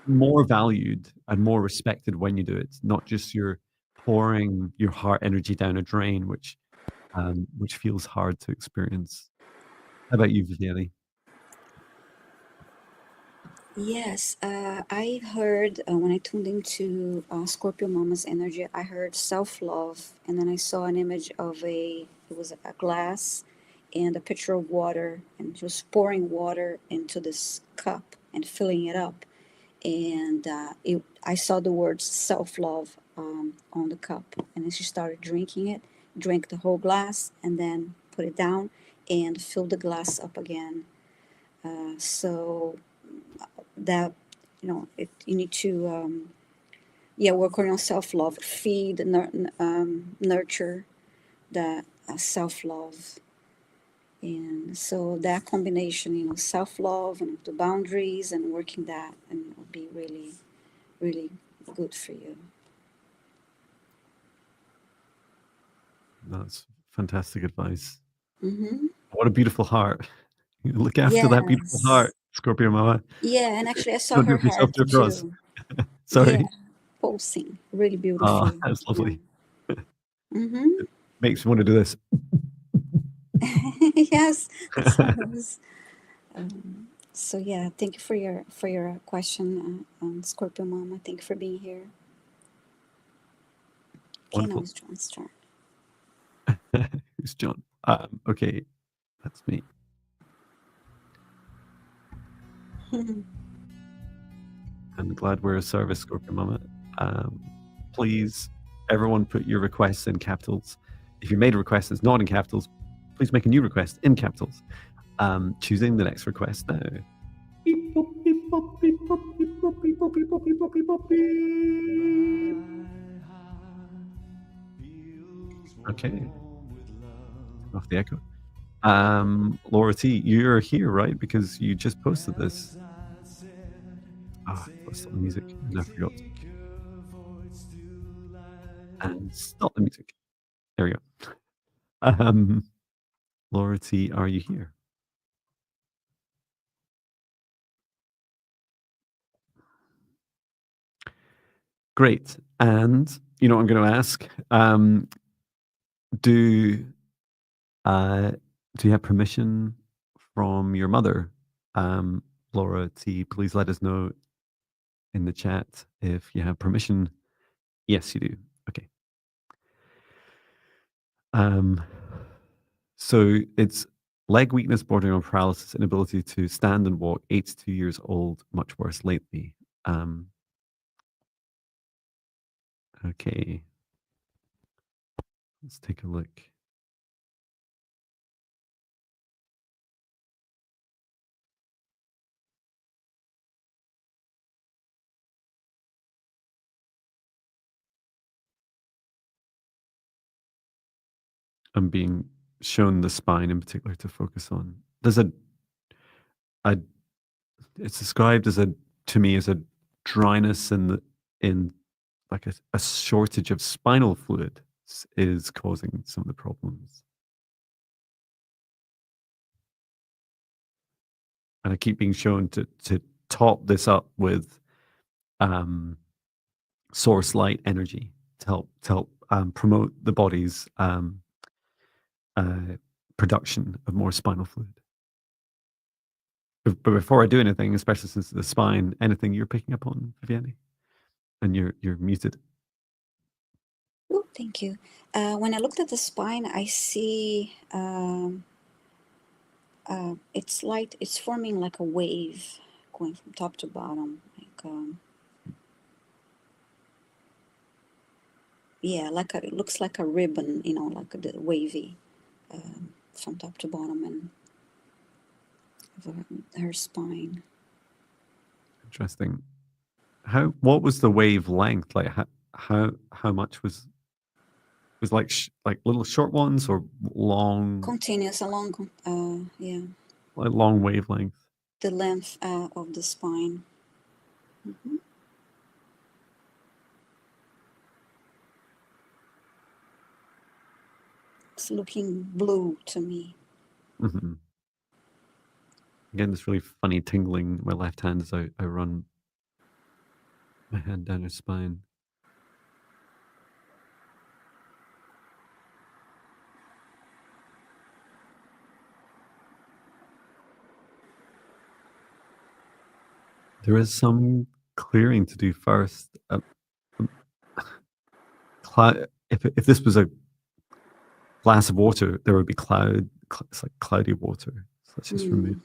more valued and more respected when you do it, not just you're pouring your heart energy down a drain, which feels hard to experience. How about you, Viviane? Yes, I heard when I tuned into Scorpio Mama's energy, I heard self love, and then I saw an image of it was a glass and a pitcher of water, and just pouring water into this cup and filling it up. And I saw the words self love on the cup, and then she started drinking it, drank the whole glass, and then put it down and filled the glass up again. So that you need to work on your self-love, feed, nurture the self-love. And so that combination, self-love and the boundaries and working that, and it will be really, really good for you. That's fantastic advice. Mm-hmm. What a beautiful heart. Look after that beautiful Yes. heart, Scorpio Mama. Yeah, and actually I saw Don't do her it for yourself, heart do it for us. too. Yeah, Sorry. pulsing really Oh, beautifully. that's Yeah. lovely. Mm-hmm. It makes me want to do this. Yes, that's how it is. So yeah, thank you for your question, Scorpio Mama. Thank you for being here. Okay, now Wonderful. it's John's turn. Who's John? Okay, that's me. I'm glad we're a service, Scorpio Mama. Um, please, everyone, put your requests in capitals. If you made a request that's not in capitals, please make a new request in capitals. Choosing the next request now. Beep, boop, beep, boop, beep, boop, beep, boop, beep, boop, beep, boop, beep, boop, beep, boop, beep. Okay, off the echo. Laura T, you're here, right? Because you just posted this. Let's stop the music. And I forgot. And stop the music. There we go. Um, Laura T, are you here? Great. And you know what I'm going to ask? Do uh, do you have permission from your mother, Laura T? Please let us know in the chat if you have permission. Yes, you do. Okay. So it's leg weakness, bordering on paralysis, inability to stand and walk, 82 years old, much worse lately. Okay. Let's take a look. I'm being shown the spine in particular to focus on. There's a it's described as to me as a dryness in like a shortage of spinal fluid is causing some of the problems. And I keep being shown to top this up with um, source light energy to help promote the body's uh, production of more spinal fluid. But before I do anything, especially since the spine, anything you're picking up on, Viviane, and you're muted. Oh, thank you. When I looked at the spine, I see it's forming like a wave going from top to bottom, like yeah, like it looks like a ribbon, like the wavy from top to bottom and of her spine. Interesting. What was the wavelength? Like how much was like little short ones or long, Continuous along, yeah, like long wavelength? the length of the spine. Hmm. It's looking blue to me. Hmm. Again, this really funny tingling in my left hand as I run my hand down her spine. There is some clearing to do first. Um, if this was a glass of water, there would be it's like cloudy water. So let's just remove. Mm.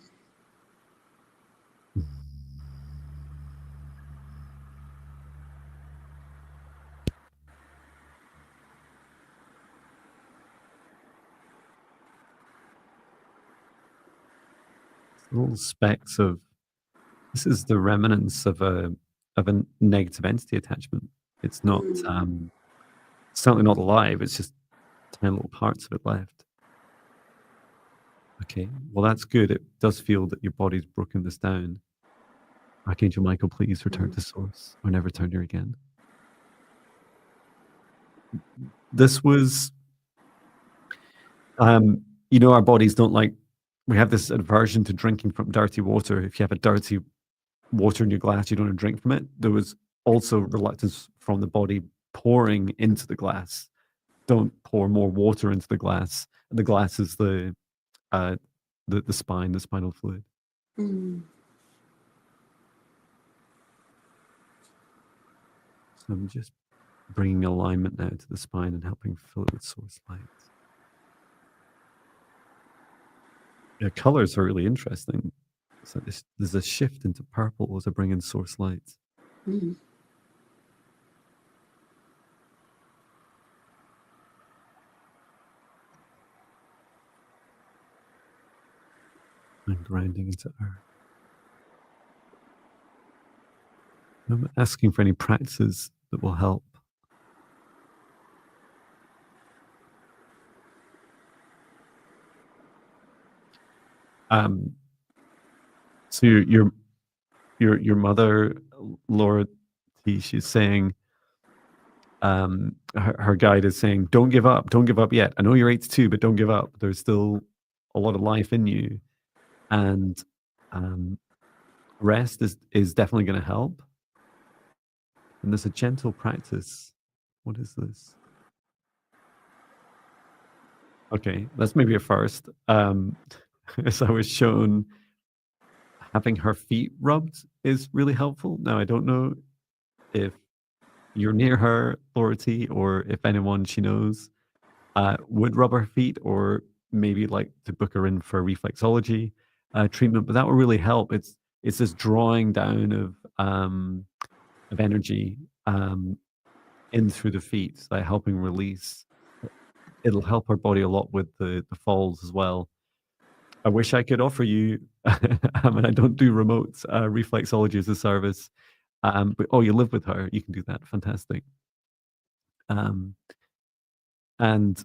Little specks of this is the remnants of a negative entity attachment. It's not Mm. certainly not alive. It's just tiny little parts of it left. Okay, well that's good. It does feel that your body's broken this down. Archangel Michael, please return Mm. to source or never return here again. This was, our bodies don't like. We have this aversion to drinking from dirty water. If you have a dirty water in your glass, you don't want to drink from it. There was also reluctance from the body pouring into the glass. Don't pour more water into the glass. The glass is uh, the spine, the spinal fluid. Mm. So I'm just bringing alignment now to the spine and helping fill it with source light. Yeah, colors are really interesting. So there's a shift into purple as I bring in source light. Mm. I'm grounding into earth. I'm asking for any practices that will help. Um, so your mother, Laura T, she's saying, her guide is saying, don't give up yet. I know you're 82, but don't give up. There's still a lot of life in you, and um, rest is definitely going to help. And there's a gentle practice. What is this? Okay, that's maybe a first. As I was shown, having her feet rubbed is really helpful. Now, I don't know if you're near her, Laura T, or if anyone she knows would rub her feet, or maybe like to book her in for reflexology treatment. But that will really help. It's this drawing down of energy in through the feet, like helping release. It'll help our body a lot with the falls as well. I wish I could offer you. I mean, I don't do remote reflexology as a service, but you live with her, you can do that. Fantastic. Um, and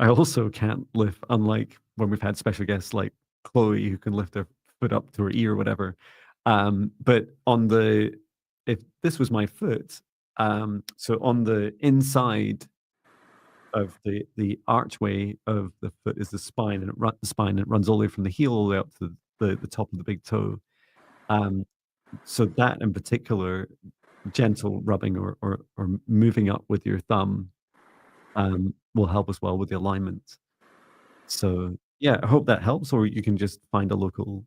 I also can't lift, unlike when we've had special guests like Chloe, who can lift her foot up to her ear or whatever. But if this was my foot, so on the inside of the archway of the foot is the spine, and it runs all the way from the heel all the way up to the top of the big toe. So that in particular, gentle rubbing or moving up with your thumb will help as well with the alignment. So yeah, I hope that helps, or you can just find a local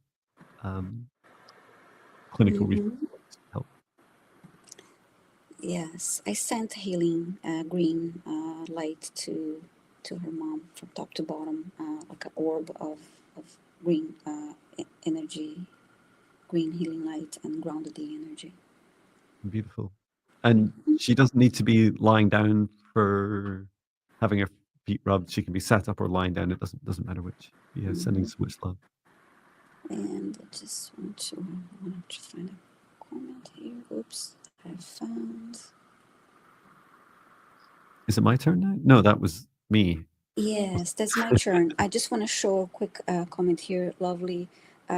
clinical Mm-hmm. resource to help. Yes, I sent healing green light to her mom from top to bottom, like an orb of green energy, green healing light, and grounded the energy. Beautiful. And she doesn't need to be lying down for having her feet rubbed. She can be sat up or lying down. It doesn't matter which. Yeah, sending so much love. And I just want to find a comment here. Oops, I found. Is it my turn now? No, that was me. Yes, that's my turn. I just want to show a quick comment here, lovely,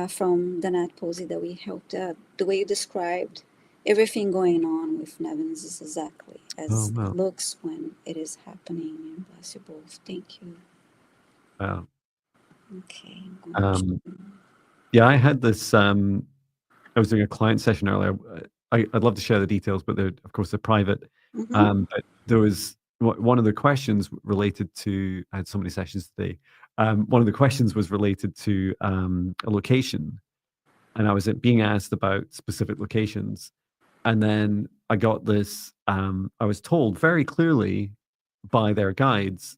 from Danat Posey that we helped. The way you described everything going on with Nevins is exactly Oh as wow. it looks when it is happening. And bless you both. Thank you. Wow. Okay, I'm going to. Yeah, I had this. I was doing a client session earlier. I'd love to share the details, but of course they're private. But there was one of the questions related to. I had so many sessions today. One of the questions was related to a location, and I was being asked about specific locations, and then I got this. I was told very clearly by their guides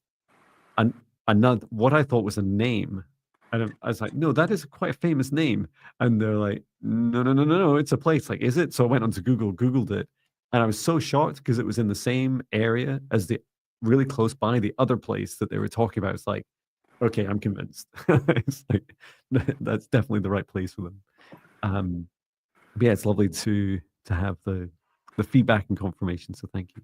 an another what I thought was a name. And I was like, "No, that is quite a famous name." And they're like, "No, no, no, no, no, it's a place." Like, "Is it?" So I went onto Google, Googled it, and I was so shocked because it was in the same area as the really close by the other place that they were talking about. It's like, okay, I'm convinced. It's like that's definitely the right place for them. Um, but yeah, it's lovely to have the feedback and confirmation. So thank you.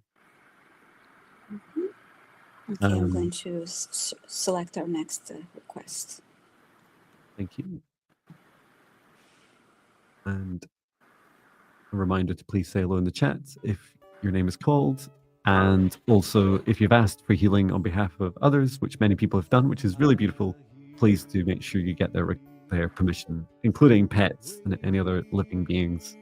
Okay, I'm going to select our next request. Thank you. And a reminder to please say hello in the chat if your name is called. And also, if you've asked for healing on behalf of others, which many people have done, which is really beautiful, please do make sure you get their permission, including pets and any other living beings.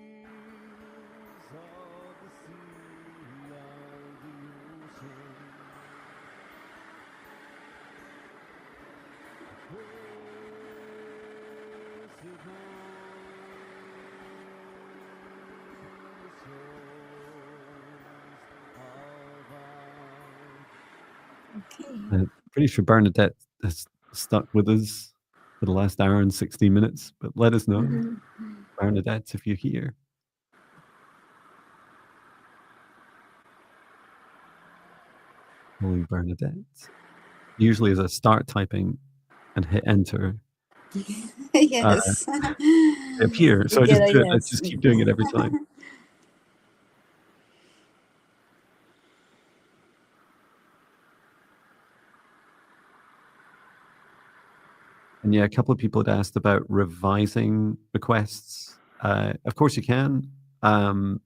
Okay. I'm pretty sure Bernadette has stuck with us for the last hour and 16 minutes, but let us know, Bernadette, if you're here. Holy Bernadette. Usually, as I start typing and hit enter, Yes. they appear. So You I get just a do it. I yes. just keep doing it every time. And yeah, a couple of people had asked about revising requests. Of course, you can. And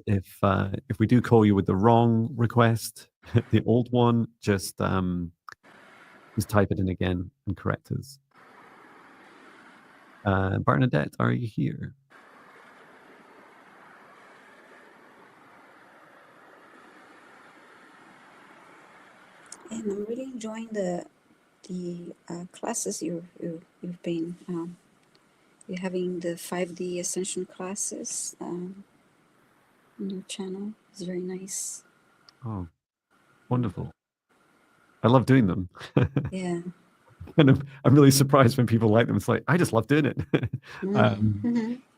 if we do call you with the wrong request, the old one, just type it in again and correct us. Bernadette, are you here? And I'm really enjoying the classes you've been you're having the 5D Ascension classes on your channel. It's very nice. Oh, wonderful. I love doing them. Yeah. And I'm really surprised when people like them. It's like, I just love doing it.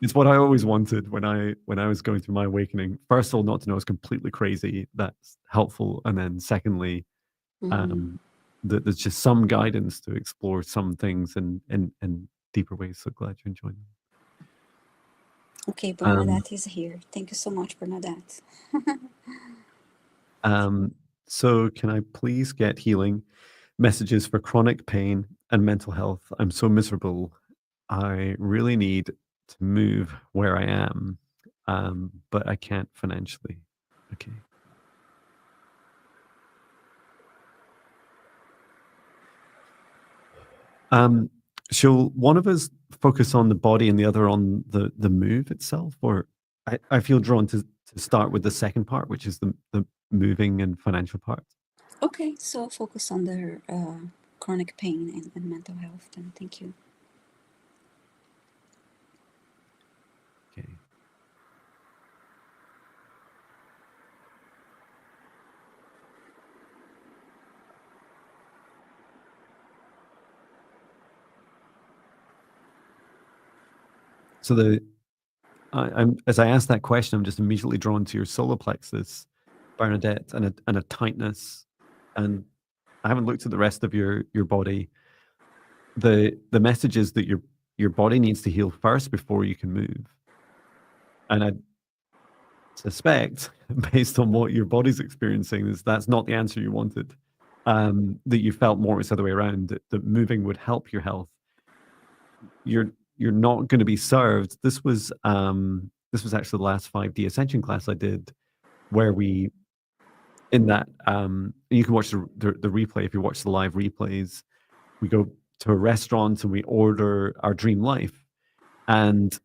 It's what I always wanted when I was going through my awakening. First of all, not to know it's completely crazy. That's helpful. And then secondly, that there's just some guidance to explore some things in deeper ways. So glad you're enjoying them. Okay, Bernadette is here. Thank you so much, Bernadette. So can I please get healing messages for chronic pain and mental health? I'm so miserable. I really need to move where I am, but I can't financially. Okay. Shall one of us focus on the body and the other on the move itself? Or I feel drawn to start with the second part, which is the moving and financial part. Okay, so focus on the chronic pain and mental health. Then thank you. Okay. So I'm as I ask that question, I'm just immediately drawn to your solar plexus, Bernadette, and a tightness. And I haven't looked at the rest of your body. The message is that your body needs to heal first before you can move. And I suspect, based on what your body's experiencing, is that's not the answer you wanted. That you felt more it's the other way around, that moving would help your health. You're not going to be served. This was actually the last 5D ascension class I did, where we in that you can watch the replay if you watch the live replays. We go to a restaurant and we order our dream life, and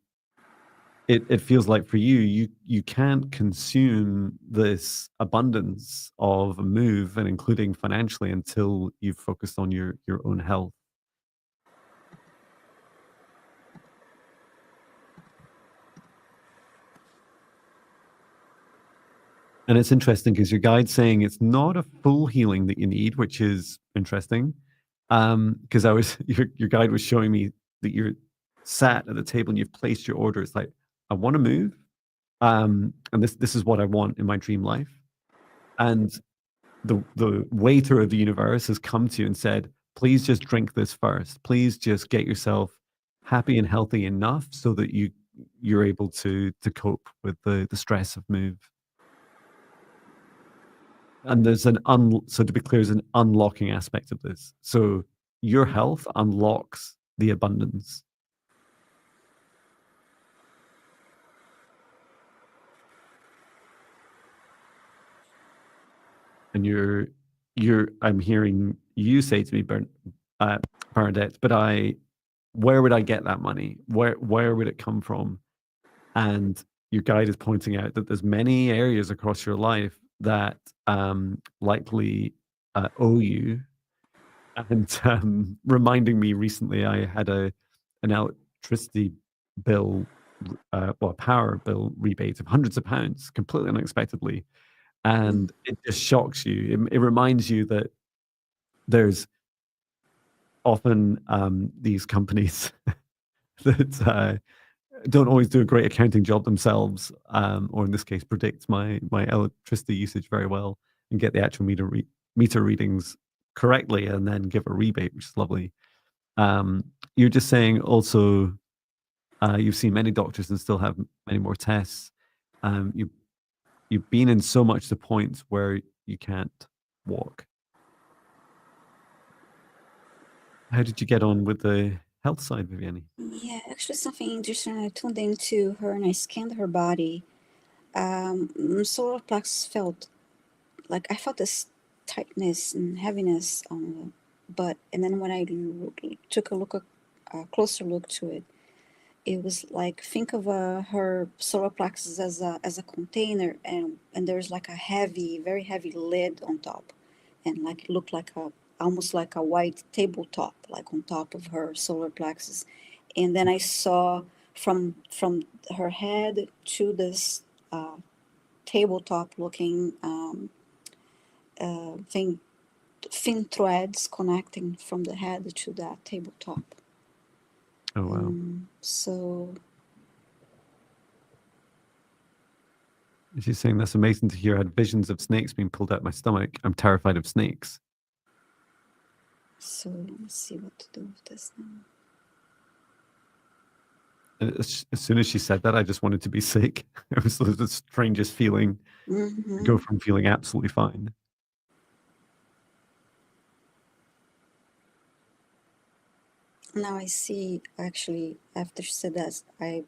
it feels like for you can't consume this abundance of a move and including financially until you've focused on your own health. And it's interesting because your guide's saying it's not a full healing that you need, which is interesting. Because I was your guide was showing me that you're sat at the table and you've placed your order. It's like, I want to move. And this is what I want in my dream life. And the waiter of the universe has come to you and said, please just drink this first. Please just get yourself happy and healthy enough so that you're able to cope with the stress of move. And there's so to be clear, there's an unlocking aspect of this. So your health unlocks the abundance. And I'm hearing you say to me, Bernadette, but where would I get that money? Where would it come from? And your guide is pointing out that there's many areas across your life that likely owe you. And reminding me recently, I had an electricity bill, well, a power bill rebate of hundreds of pounds, completely unexpectedly, and it just shocks you. It reminds you that there's often these companies that don't always do a great accounting job themselves, or in this case, predict my electricity usage very well and get the actual meter readings correctly, and then give a rebate, which is lovely. You're just saying also you've seen many doctors and still have many more tests. You've been in so much to the point where you can't walk. How did you get on with the health side, Viviane? Yeah, actually, something interesting. I tuned into her and I scanned her body. Solar plexus felt like I felt this tightness and heaviness on the butt, and then when I took a closer look to it, it was like think of her solar plexus as a container, and there's like a heavy, very heavy lid on top, and like it looked like a almost like a white tabletop, like on top of her solar plexus, and then I saw from her head to this tabletop looking thing, thin threads connecting from the head to that tabletop. Oh wow! So She's saying that's amazing to hear. I had visions of snakes being pulled out my stomach. I'm terrified of snakes. so let's see what to do with this now. As soon as she said that, I just wanted to be sick. It was the strangest feeling. Go from feeling absolutely fine. Now I see, actually, after she said that, I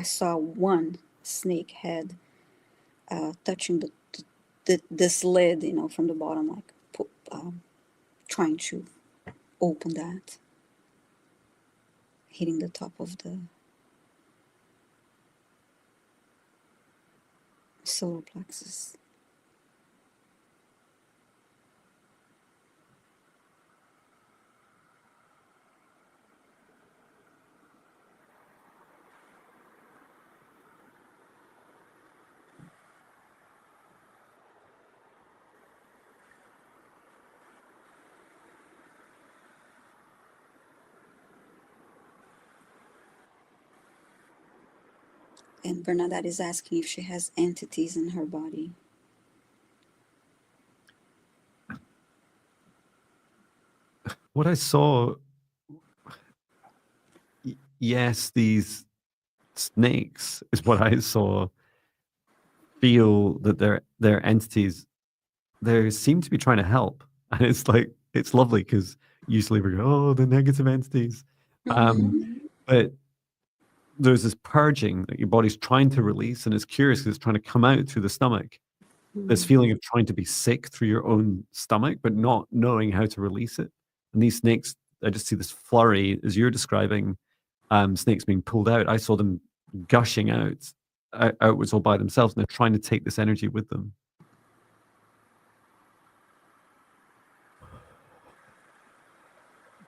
saw one snake head touching this lid, from the bottom, like trying to open that, hitting the top of the solar plexus. And Bernadette is asking if she has entities in her body. What I saw, yes, these snakes is what I saw. Feel that they're entities. They seem to be trying to help, and it's like it's lovely because usually we go, oh, the negative entities, um, Mm-hmm. but there's this purging that your body's trying to release, and it's curious because it's trying to come out through the stomach. This Mm-hmm. feeling of trying to be sick through your own stomach, but not knowing how to release it. And these snakes, I just see this flurry as you're describing snakes being pulled out. I saw them gushing outwards all by themselves, and they're trying to take this energy with them.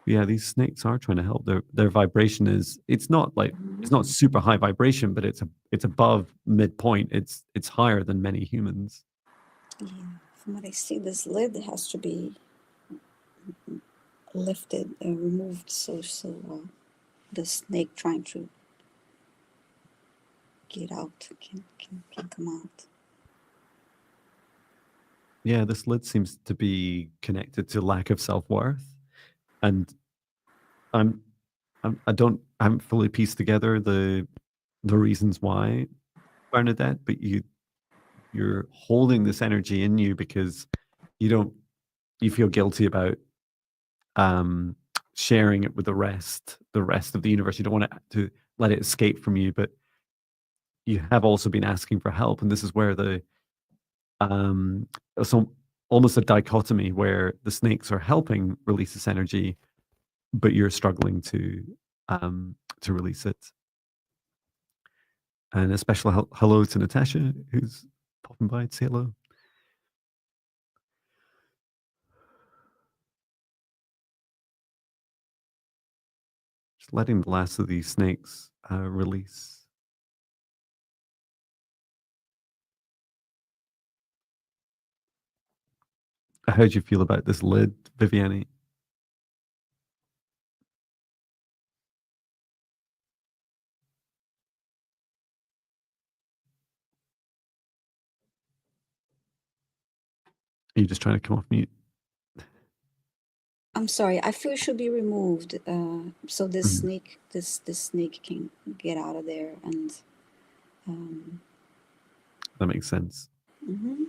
Yeah, these snakes are trying to help. Their vibration is it's not super high vibration, but it's above midpoint. It's higher than many humans. Yeah. From what I see, this lid has to be lifted and removed, so the snake trying to get out can come out. Yeah, this lid seems to be connected to lack of self-worth. And I'm I haven't fully pieced together the reasons why, Bernadette, but you're holding this energy in you because you don't you feel guilty about um sharing it with the rest of the universe. You don't want it to let it escape from you, but you have also been asking for help. And this is where the um so almost a dichotomy where the snakes are helping release this energy, but you're struggling to release it. And a special hello to Natasha, who's popping by to say hello. Just letting the last of these snakes release. How do you feel about this lid, Viviane? Are you just trying to come off mute? I'm sorry. I feel it should be removed, so this Mhm. snake, this snake can get out of there. And That makes sense. mm-hmm.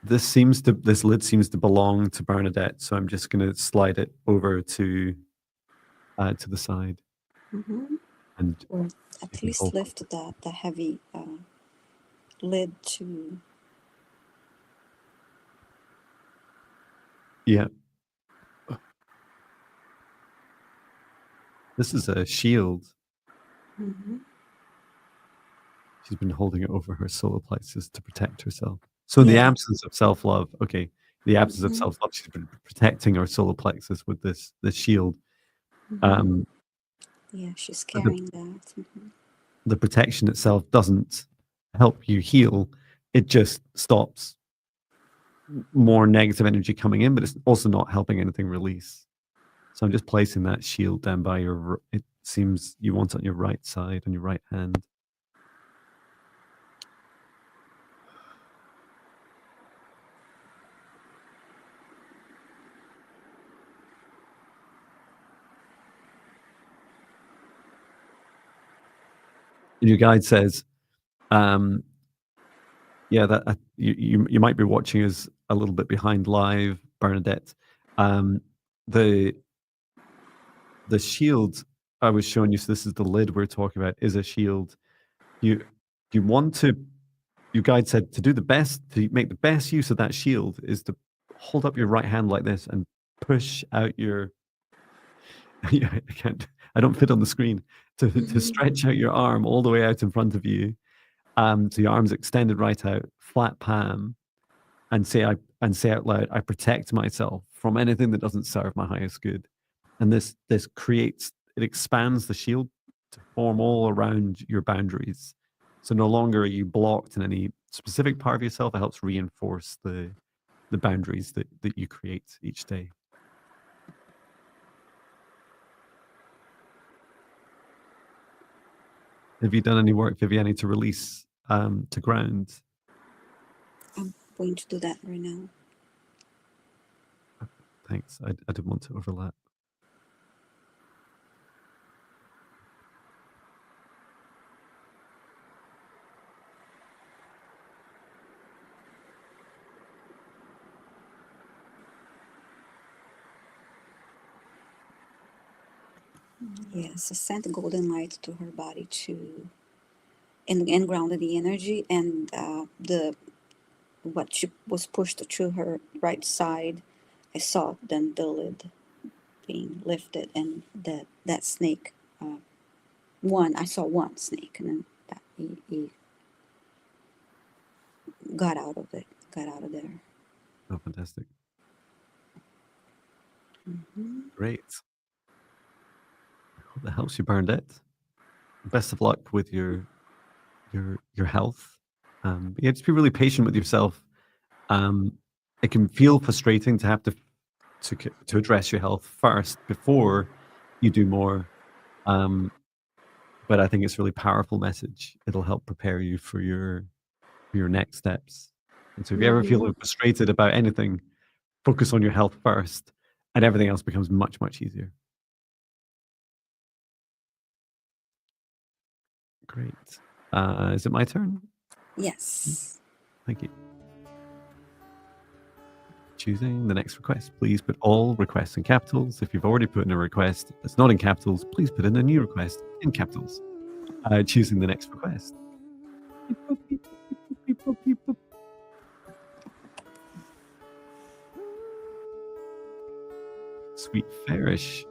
This lid seems to belong to Bernadette, so I'm just going to slide it over to the side, Mm-hmm. and Or you at can least hold on. lift the heavy lid to. Yeah, this is a shield. Mm-hmm. She's been holding it over her solar plexus to protect herself. So in the Yeah. absence of self-love, okay, the absence of Mm-hmm. self-love, she's been protecting her solar plexus with this shield. Mm-hmm. Um, Yeah, she's but the carrying that. Mm-hmm. the protection itself doesn't help you heal. It just stops more negative energy coming in, but it's also not helping anything release. So I'm just placing that shield down by it seems you want it on your right side, on your right hand. And your guide says, um, yeah, that you might be watching us a little bit behind live, Bernadette. Um, the the shield I was showing you, so this is the lid we're talking about, is a shield. You want to your guide said to do the best to make the best use of that shield is to hold up your right hand like this and push out your yeah, I don't fit on the screen to Mm-hmm. stretch out your arm all the way out in front of you. So your arm's extended right out, flat palm, and say out loud, I protect myself from anything that doesn't serve my highest good. And this creates it expands the shield to form all around your boundaries. So no longer are you blocked in any specific part of yourself. It helps reinforce the boundaries that you create each day. Have you done any work, Viviane, to release to ground? I'm going to do that right now. Thanks. I didn't want to overlap. Yes, I sent golden light to her body to and grounded the energy, and the what she was pushed to her right side, I saw then the lid being lifted, and that snake, I saw one snake, and then that he got out of it, got out of there. Oh, fantastic. Mm-hmm. Great. I hope that helps you, Bernadette. Best of luck with your health. Yeah, just be really patient with yourself. It can feel frustrating to have to address your health first before you do more. But I think it's a really powerful message. It'll help prepare you for your next steps. And so if you ever feel Mm-hmm. frustrated about anything, focus on your health first, and everything else becomes much, much easier. Great. Is it my turn? Yes. Thank you. Choosing the next request. Please put all requests in capitals. If you've already put in a request that's not in capitals, please put in a new request in capitals. Choosing the next request. Sweet Farish,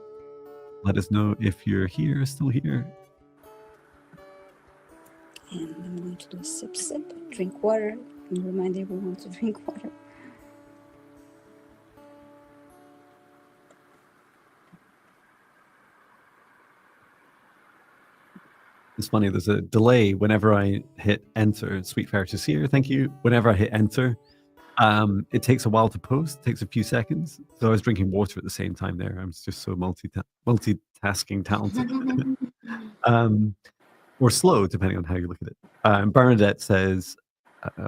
let us know if you're here, still here. And I'm going to do a sip, drink water, and remind everyone to drink water. It's funny, there's a delay whenever I hit enter. Sweet Farish is here, thank you. Whenever I hit enter, it takes a while to post, takes a few seconds. So I was drinking water at the same time there. I'm just so multitasking talented. Or slow, depending on how you look at it. Bernadette says,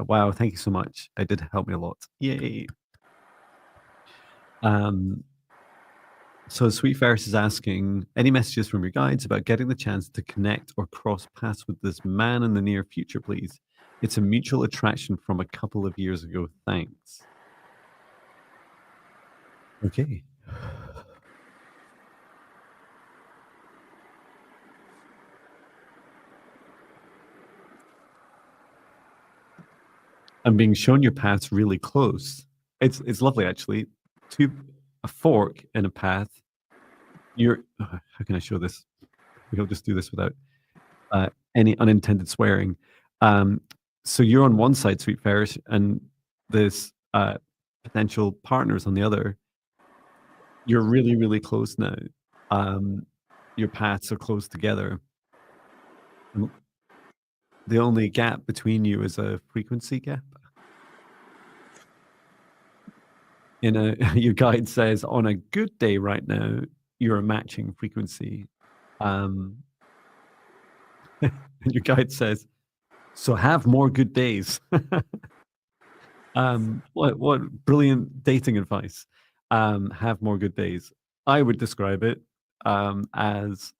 wow, thank you so much. It did help me a lot. Yay. So Sweet Ferris is asking, any messages from your guides about getting the chance to connect or cross paths with this man in the near future, please? It's a mutual attraction from a couple of years ago. Thanks. Okay. I'm being shown your paths really close. It's lovely, actually. A fork in a path. How can I show this? We'll just do this without any unintended swearing. So you're on one side, Sweet Ferris, and this potential partners on the other. You're really, really close now. Your paths are close together. And the only gap between you is a frequency gap. Your guide says on a good day right now, you're a matching frequency. And your guide says, so have more good days. What brilliant dating advice. Have more good days. I would describe it as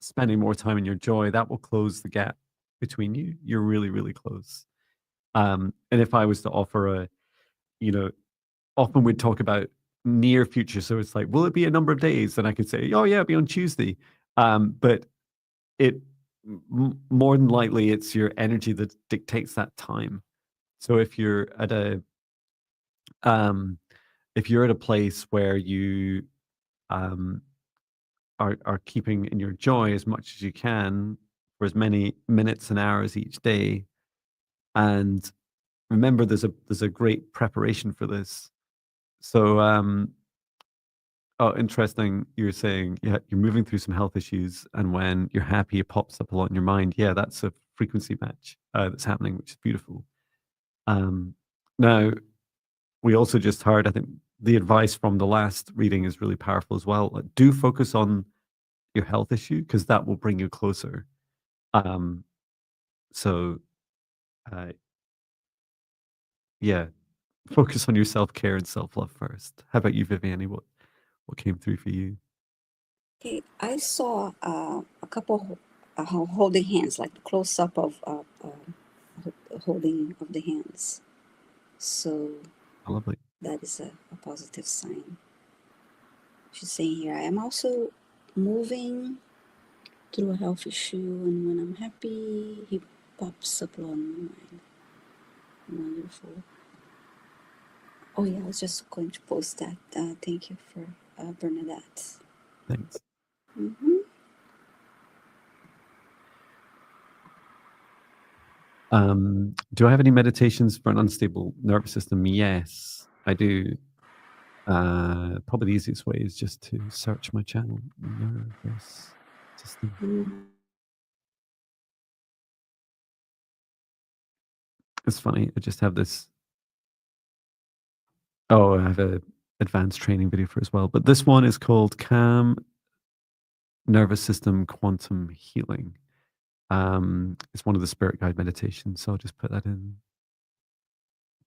spending more time in your joy. That will close the gap between you. You're really, really close. And if I was to offer often we'd talk about near future. So it's like, will it be a number of days? And I could say, oh yeah, it'll be on Tuesday. But it more than likely it's your energy that dictates that time. So if you're at a place where you are keeping in your joy as much as you can for as many minutes and hours each day, and remember there's a great preparation for this. So oh, interesting. You're saying, yeah, you're moving through some health issues, and when you're happy, it pops up a lot in your mind. Yeah, that's a frequency match that's happening, which is beautiful. Now, we also just heard, I think the advice from the last reading is really powerful as well. Like, do focus on your health issue because that will bring you closer. Um, so, uh, yeah, focus on your self-care and self-love first. How about you, Viviane? What came through for you? Okay, I saw a couple holding hands, like the close up of holding of the hands. So Oh, lovely. that is a positive sign. She's saying here, I am also moving through a health issue, and when I'm happy, he pops up on my mind. Wonderful. Oh yeah, I was just going to post that. Thank you for Bernadette. Thanks. Mm-hmm. Do I have any meditations for an unstable nervous system? Yes, I do. Probably the easiest way is just to search my channel, nervous system. Mm-hmm. It's funny. I just have this. Oh, I have a advanced training video for it as well. But this one is called Calm Nervous System Quantum Healing. It's one of the spirit guide meditations. So I'll just put that in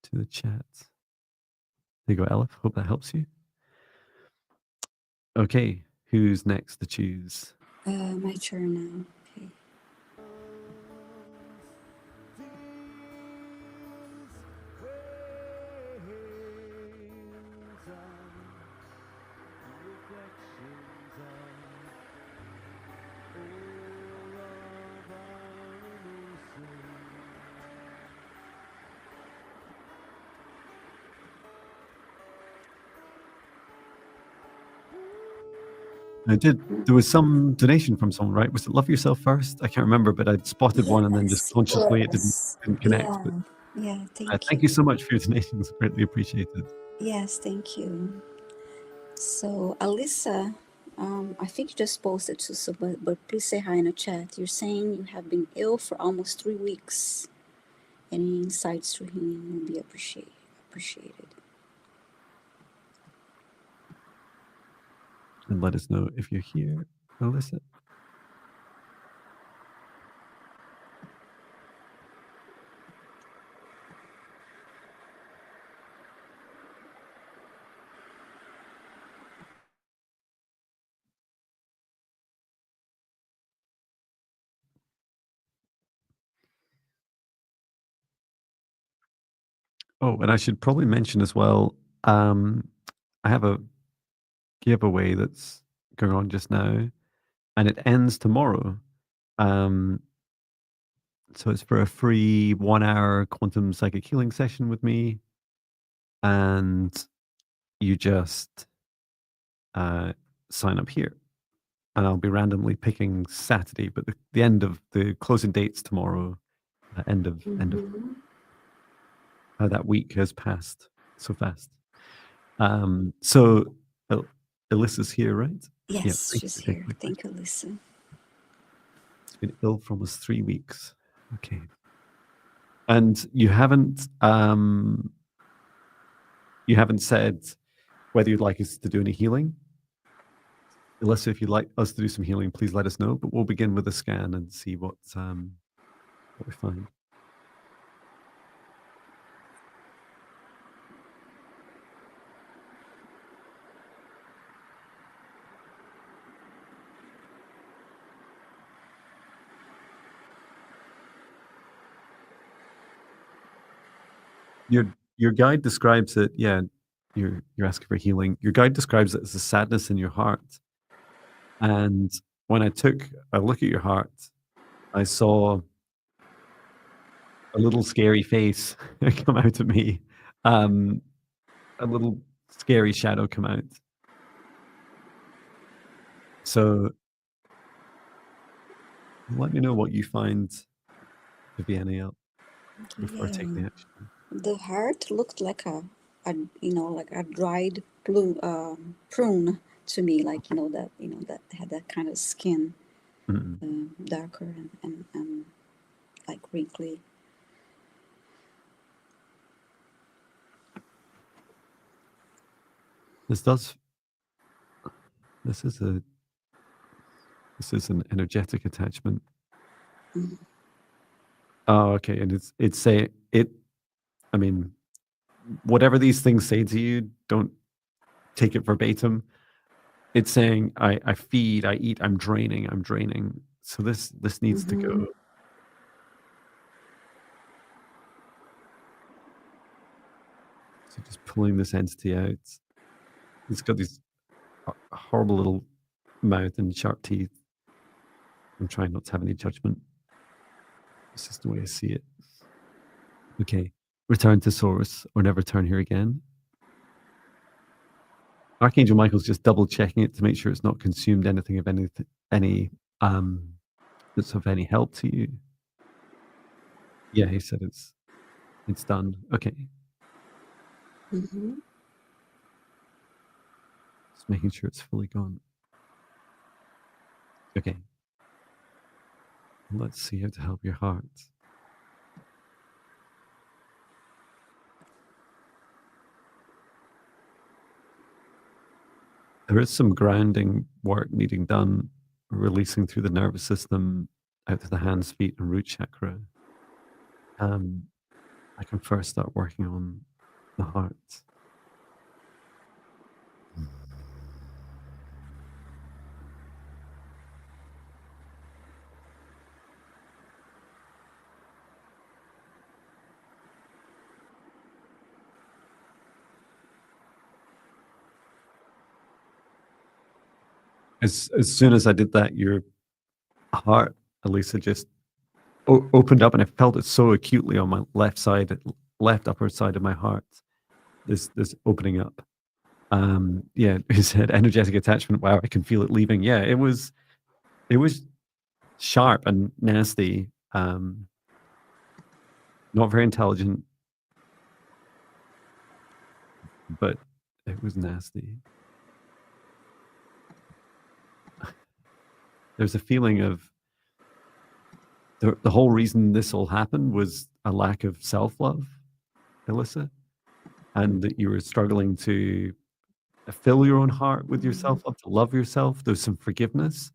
to the chat. There you go, Elif. Hope that helps you. Okay, who's next to choose? My turn now. Okay. I did. There was some donation from someone, right? Was it Love Yourself First? I can't remember, but I'd spotted one and then just Yes, consciously it yes. didn't connect. Yeah, But yeah, thank thank you you. so much for your donations. Greatly appreciated. Yes, thank you. So, Alyssa, I think you just posted to, so, but please say hi in the chat. You're saying you have been ill for almost 3 weeks. Any insights to healing will be appreciated. And let us know if you're here, Alyssa. Oh, and I should probably mention as well, I have a giveaway that's going on just now, and it ends tomorrow. Um, so it's for a free 1 hour quantum psychic healing session with me, and you just sign up here, and I'll be randomly picking Saturday, but the end of the closing date's tomorrow. End of Mm-hmm. how that week has passed so fast. So Alyssa's here, right? Yeah, Yes, thank you she's for taking here. my Thank question. you, Alyssa. It's been ill for almost 3 weeks. Okay. And you haven't said whether you'd like us to do any healing. Alyssa, if you'd like us to do some healing, please let us know. But we'll begin with a scan and see what we find. Your guide describes it. Yeah, you're asking for healing. Your guide describes it as a sadness in your heart. And when I took a look at your heart, I saw a little scary face come out at me. A little scary shadow come out. So let me know what you find, Viviane, out before I take Yeah, the action. the heart looked like like a dried prune to me, like that had that kind of skin, Mm-mm. darker and like wrinkly. This does. This is an energetic attachment. Mhm. Oh, okay, and it's say it I mean, whatever these things say to you, don't take it verbatim. It's saying, I feed, I eat, I'm draining, I'm draining. So this needs to go. Mhm. So just pulling this entity out. It's got these horrible little mouth and sharp teeth. I'm trying not to have any judgment. It's just the way I see it. Okay. Return to source or never turn here again. Archangel Michael's just double checking it to make sure it's not consumed anything of any um that's of any help to you. Yeah, he said it's done. Okay. Mhm. Just making sure it's fully gone. Okay. Let's see how to help your heart. There is some grounding work needing done, releasing through the nervous system out to the hands, feet, and root chakra. Um, I can first start working on the heart. As soon as I did that, your heart, Elisa, just opened up, and I felt it so acutely on my left side, left upper side of my heart. This opening up. Yeah, he said energetic attachment. Wow, I can feel it leaving. Yeah, it was sharp and nasty. Not very intelligent, but it was nasty. There's a feeling of the whole reason this all happened was a lack of self love, Alyssa, and that you were struggling to fill your own heart with your Mhm. self love, to love yourself. There's some forgiveness.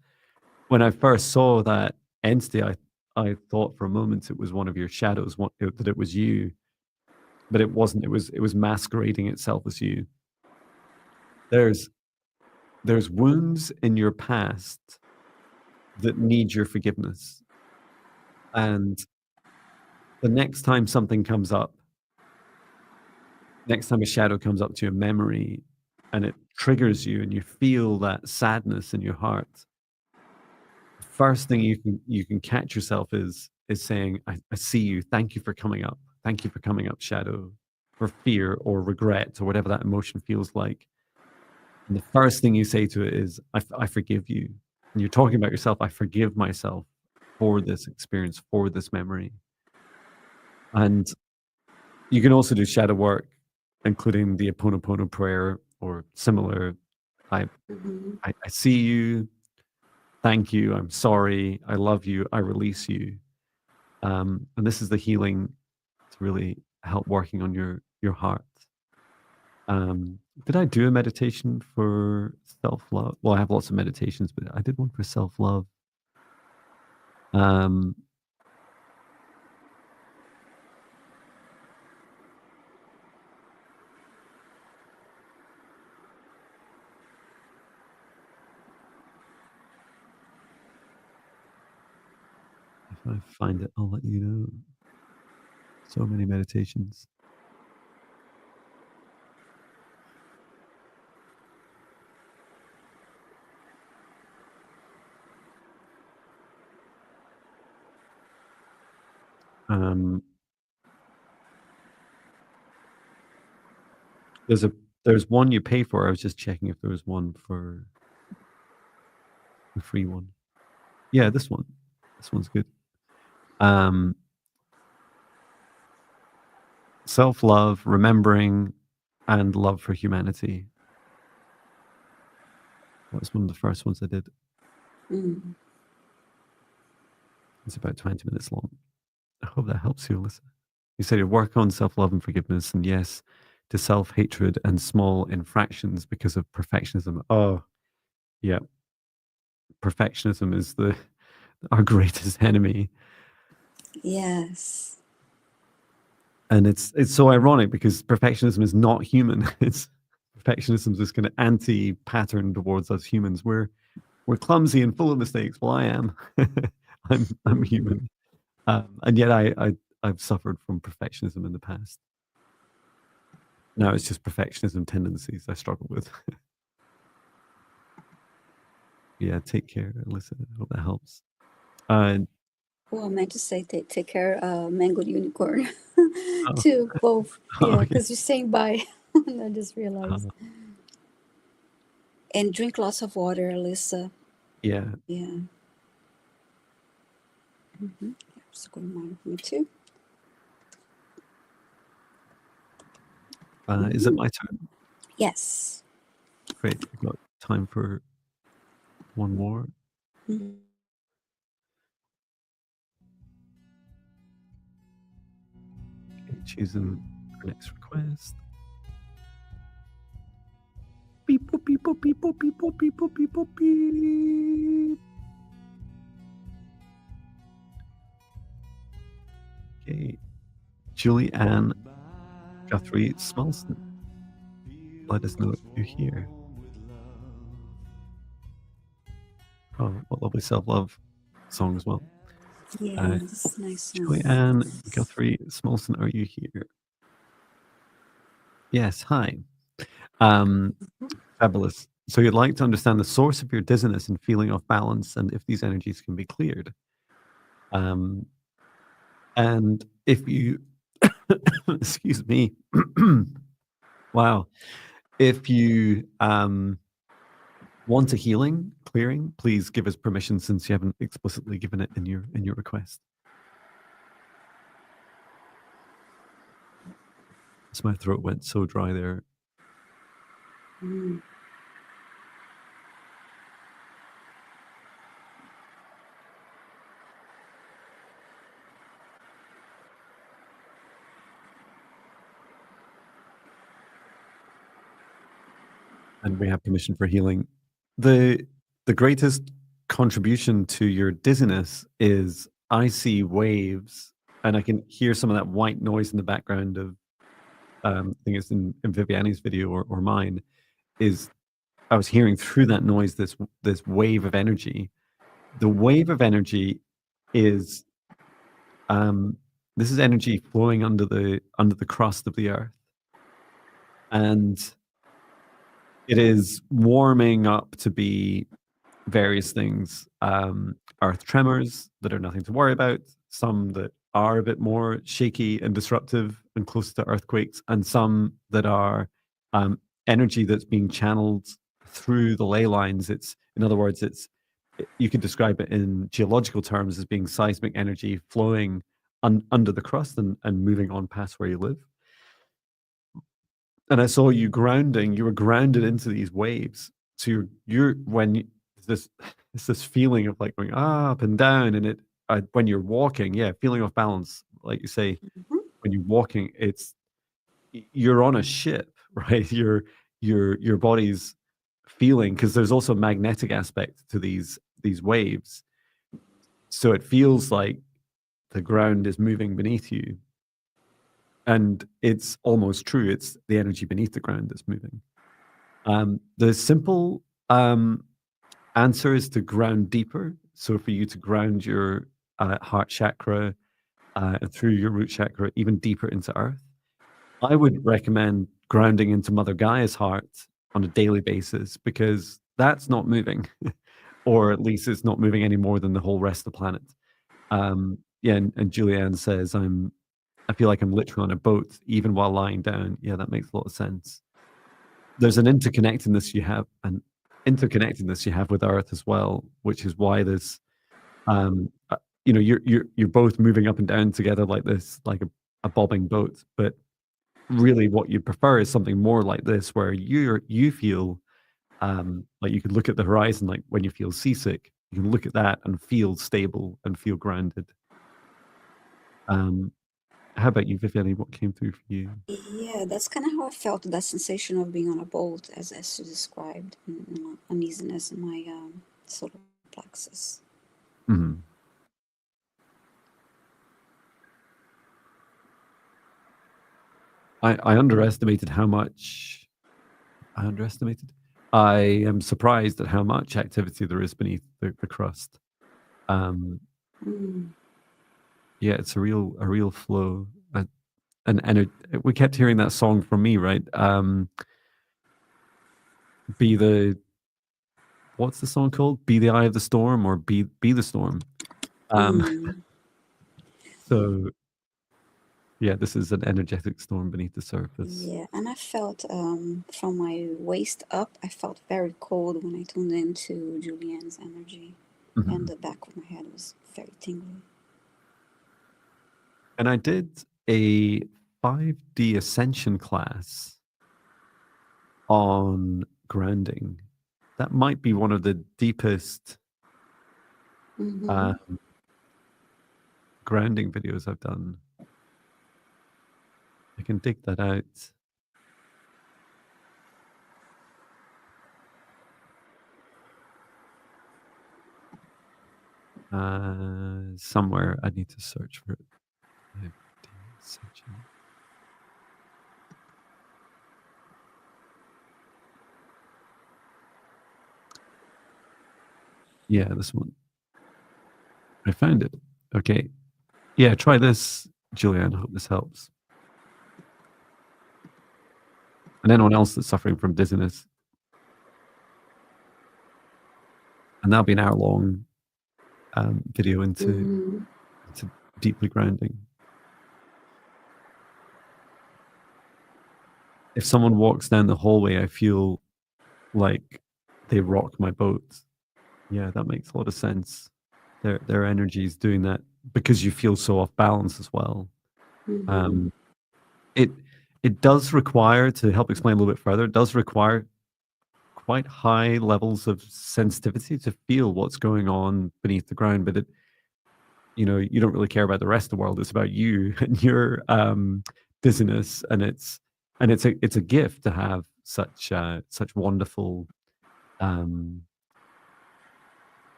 When I first saw that entity, I thought for a moment it was one of your shadows, that it was you, but it wasn't. It was masquerading itself as you. There's there's wounds in your past that need your forgiveness, and the next time something comes up, next time a shadow comes up to your memory and it triggers you and you feel that sadness in your heart, the first thing you can catch yourself is saying, I see you. Thank you for coming up. Thank you for coming up, shadow, for fear or regret or whatever that emotion feels like. And the first thing you say to it is, I forgive you. And you're talking about yourself. I forgive myself for this experience, for this memory. And you can also do shadow work, including the Ho'oponopono prayer or similar. I, Mhm. I see you. Thank you. I'm sorry. I love you. I release you. And this is the healing to really help working on your heart. Did I do a meditation for self love? Well, I have lots of meditations, but I did one for self love. Um, if I find it, I'll let you know. So many meditations. Um, there's a there's one you pay for. I was just checking if there was one for a free one. Yeah, this one. This one's good. Um, self love, remembering, and love for humanity. That was one of the first ones I did. Mhm. It's about 20 minutes long. I hope that helps you, Alyssa. You said you work on self love and forgiveness, and yes, to self hatred and small infractions because of perfectionism. Oh, yeah. Perfectionism is the our greatest enemy. Yes. And it's so ironic because perfectionism is not human. It's perfectionism is this kind of anti-pattern towards us humans. We're clumsy and full of mistakes. Well, I am. I'm Mhm. human, and yet I've suffered from perfectionism in the past. Now it's just perfectionism tendencies I struggle with. Yeah, take care, Alyssa. I hope that helps. Uh, Oh, I meant to say take care, mango unicorn. oh, Too, both. Yeah, oh yeah, because you're saying bye. And I just realized. uh, And drink lots of water, Alyssa. yeah. Yeah. Mm-hmm. That's a good reminder for me too. Is it Mm-hmm. my turn? Yes. Great. We've got time for one more. Mm-hmm. Okay, choosing our next request. Beep, boop, beep, boop, beep, boop, beep, boop, beep, boop, beep, boop, beep. Okay. Julie Ann Guthrie Smolson. Let us know if you're here. Oh, what lovely self-love song as well. Uh, Yes, nice song. Julie Ann Guthrie Smolson, are you here? Yes, hi. Um, Fabulous. So you'd like to understand the source of your dizziness and feeling off balance and if these energies can be cleared. Um, and if you, excuse me, wow. If you want a healing, clearing, please give us permission since you haven't explicitly given it in your request. So my throat went so dry there. Mm. And we have permission for healing. The the greatest contribution to your dizziness is I see waves and I can hear some of that white noise in the background of I think it's in Viviane's video or mine, is I was hearing through that noise this wave of energy. The wave of energy is um this is energy flowing under the crust of the earth. And it is warming up to be various things. Earth tremors that are nothing to worry about, some that are a bit more shaky and disruptive and close to earthquakes, and some that are um, energy that's being channeled through the ley lines. It's, in other words, you could describe it in geological terms as being seismic energy flowing under the crust and moving on past where you live. And I saw you grounding. You were grounded into these waves. So you're when you, this it's this feeling of like going up and down, and when you're walking, yeah, feeling off balance, like you say, Mhm. when you're walking, you're on a ship, right? Your body's feeling because there's also a magnetic aspect to these waves, so it feels like the ground is moving beneath you, and it's almost true. It's the energy beneath the ground that's moving. The simple answer is to ground deeper. So for you to ground your heart chakra and through your root chakra even deeper into earth, I would recommend grounding into Mother Gaia's heart on a daily basis because that's not moving, or at least it's not moving any more than the whole rest of the planet. Yeah, and Julianne says I feel like I'm literally on a boat even while lying down. Yeah, that makes a lot of sense. There's an interconnectedness you have with Earth as well, which is why there's you're both moving up and down together like this, like a bobbing boat. But really, what you prefer is something more like this, where you feel like you could look at the horizon, like when you feel seasick, you can look at that and feel stable and feel grounded. Um, how about you, Viviane? What came through for you? Yeah, that's kind of how I felt, that sensation of being on a boat, as you described, uneasiness in my solar plexus. Mhm. I underestimated how much. I underestimated. I am surprised at how much activity there is beneath the crust. Um, Mm. yeah, it's a real flow. And we kept hearing that song from me, right? Be the what's the song called? Be the eye of the storm, or be the storm. Um, Mm. so yeah, this is an energetic storm beneath the surface. Yeah, and I felt from my waist up, I felt very cold when I tuned into Julianne's energy, and Mhm. the back of my head was very tingly. And I did a 5D ascension class on grounding. That might be one of the deepest Mm-hmm. um, grounding videos I've done. I can dig that out. Somewhere I need to search for it. 5D ascension. Yeah, this one. I found it. Okay. Yeah, try this, Julianne. I hope this helps. And anyone else that's suffering from dizziness. And that'll be an hour long video into Mm-hmm. deeply grounding. If someone walks down the hallway, I feel like they rock my boat. Yeah, that makes a lot of sense. Their energy is doing that because you feel so off balance as well. Mm-hmm. Um, it it does require, to help explain a little bit further, it does require quite high levels of sensitivity to feel what's going on beneath the ground. But you don't really care about the rest of the world. It's about you and your dizziness, and it's a gift to have such wonderful um,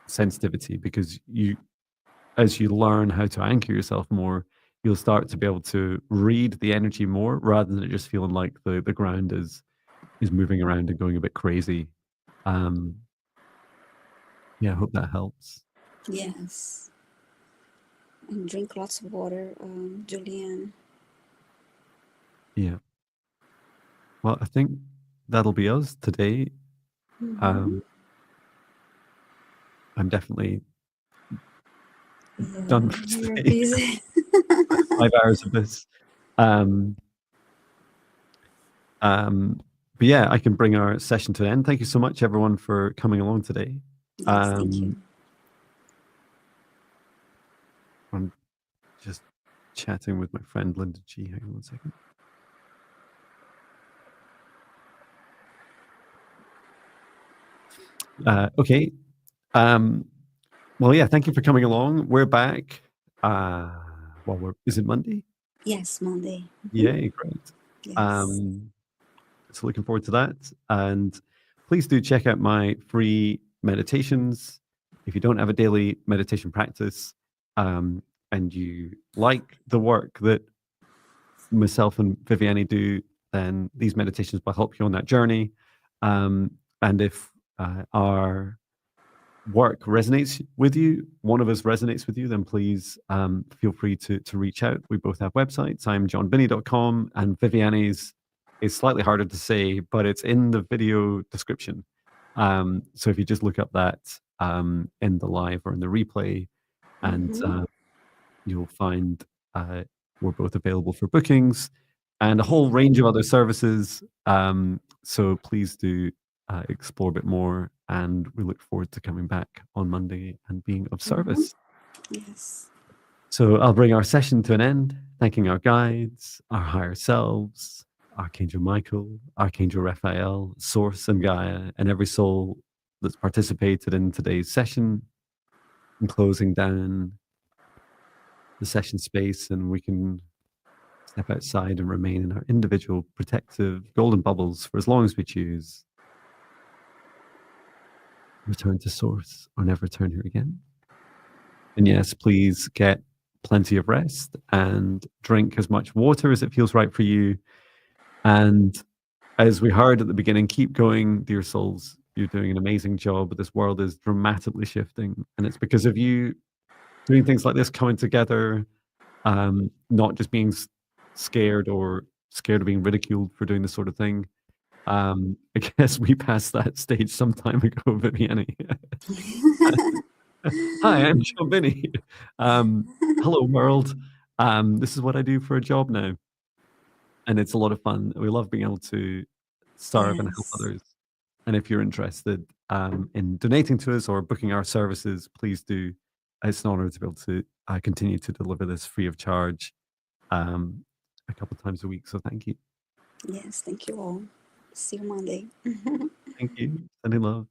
sensitivity, because as you learn how to anchor yourself more, you'll start to be able to read the energy more, rather than it just feeling like the ground is moving around and going a bit crazy. Um, yeah, I hope that helps. Yes, and drink lots of water, Julianne. Yeah. Well, I think that'll be us today. Mm-hmm. Um, I'm definitely done Yeah, for you're today. busy. 5 hours of this. Um, um, but yeah, I can bring our session to an end. Thank you so much, everyone, for coming along today. Yes, thank you. I'm just chatting with my friend Linda G. Hang on one second. Okay. Well, yeah, thank you for coming along. We're back. Is it Monday? Yes, Monday. Mm-hmm. Yay, great. Yes. Um, so looking forward to that. And please do check out my free meditations. If you don't have a daily meditation practice, and you like the work that myself and Viviane do, then these meditations will help you on that journey. And if our work resonates with you, one of us resonates with you, then please feel free to reach out. We both have websites. I'm johnbinney.com, and Viviane's is slightly harder to say, but it's in the video description. So if you just look up that in the live or in the replay, and Mm-hmm. you'll find we're both available for bookings and a whole Yeah. range of other services. So please do explore a bit more, and we look forward to coming back on Monday and being of Mm-hmm. service. Yes. So I'll bring our session to an end, thanking our guides, our higher selves, Archangel Michael, Archangel Raphael, Source and Gaia, and every soul that's participated in today's session, and closing down the session space, and we can step outside and remain in our individual protective golden bubbles for as long as we choose. Return to source or never return here again. And yes, please get plenty of rest and drink as much water as it feels right for you. And as we heard at the beginning, keep going, dear souls. You're doing an amazing job, but this world is dramatically shifting. And it's because of you doing things like this, coming together, not just being scared or scared of being ridiculed for doing this sort of thing. I guess we passed that stage some time ago, Viviane. Hi, I'm Joe Vinny. Hello, world. This is what I do for a job now, and it's a lot of fun. We love being able to serve and help Yes. others. And if you're interested in donating to us or booking our services, please do. It's an honor to be able to continue to deliver this free of charge a couple times a week. So thank you. Yes. Thank you all. See you Monday. Thank you. Sending love.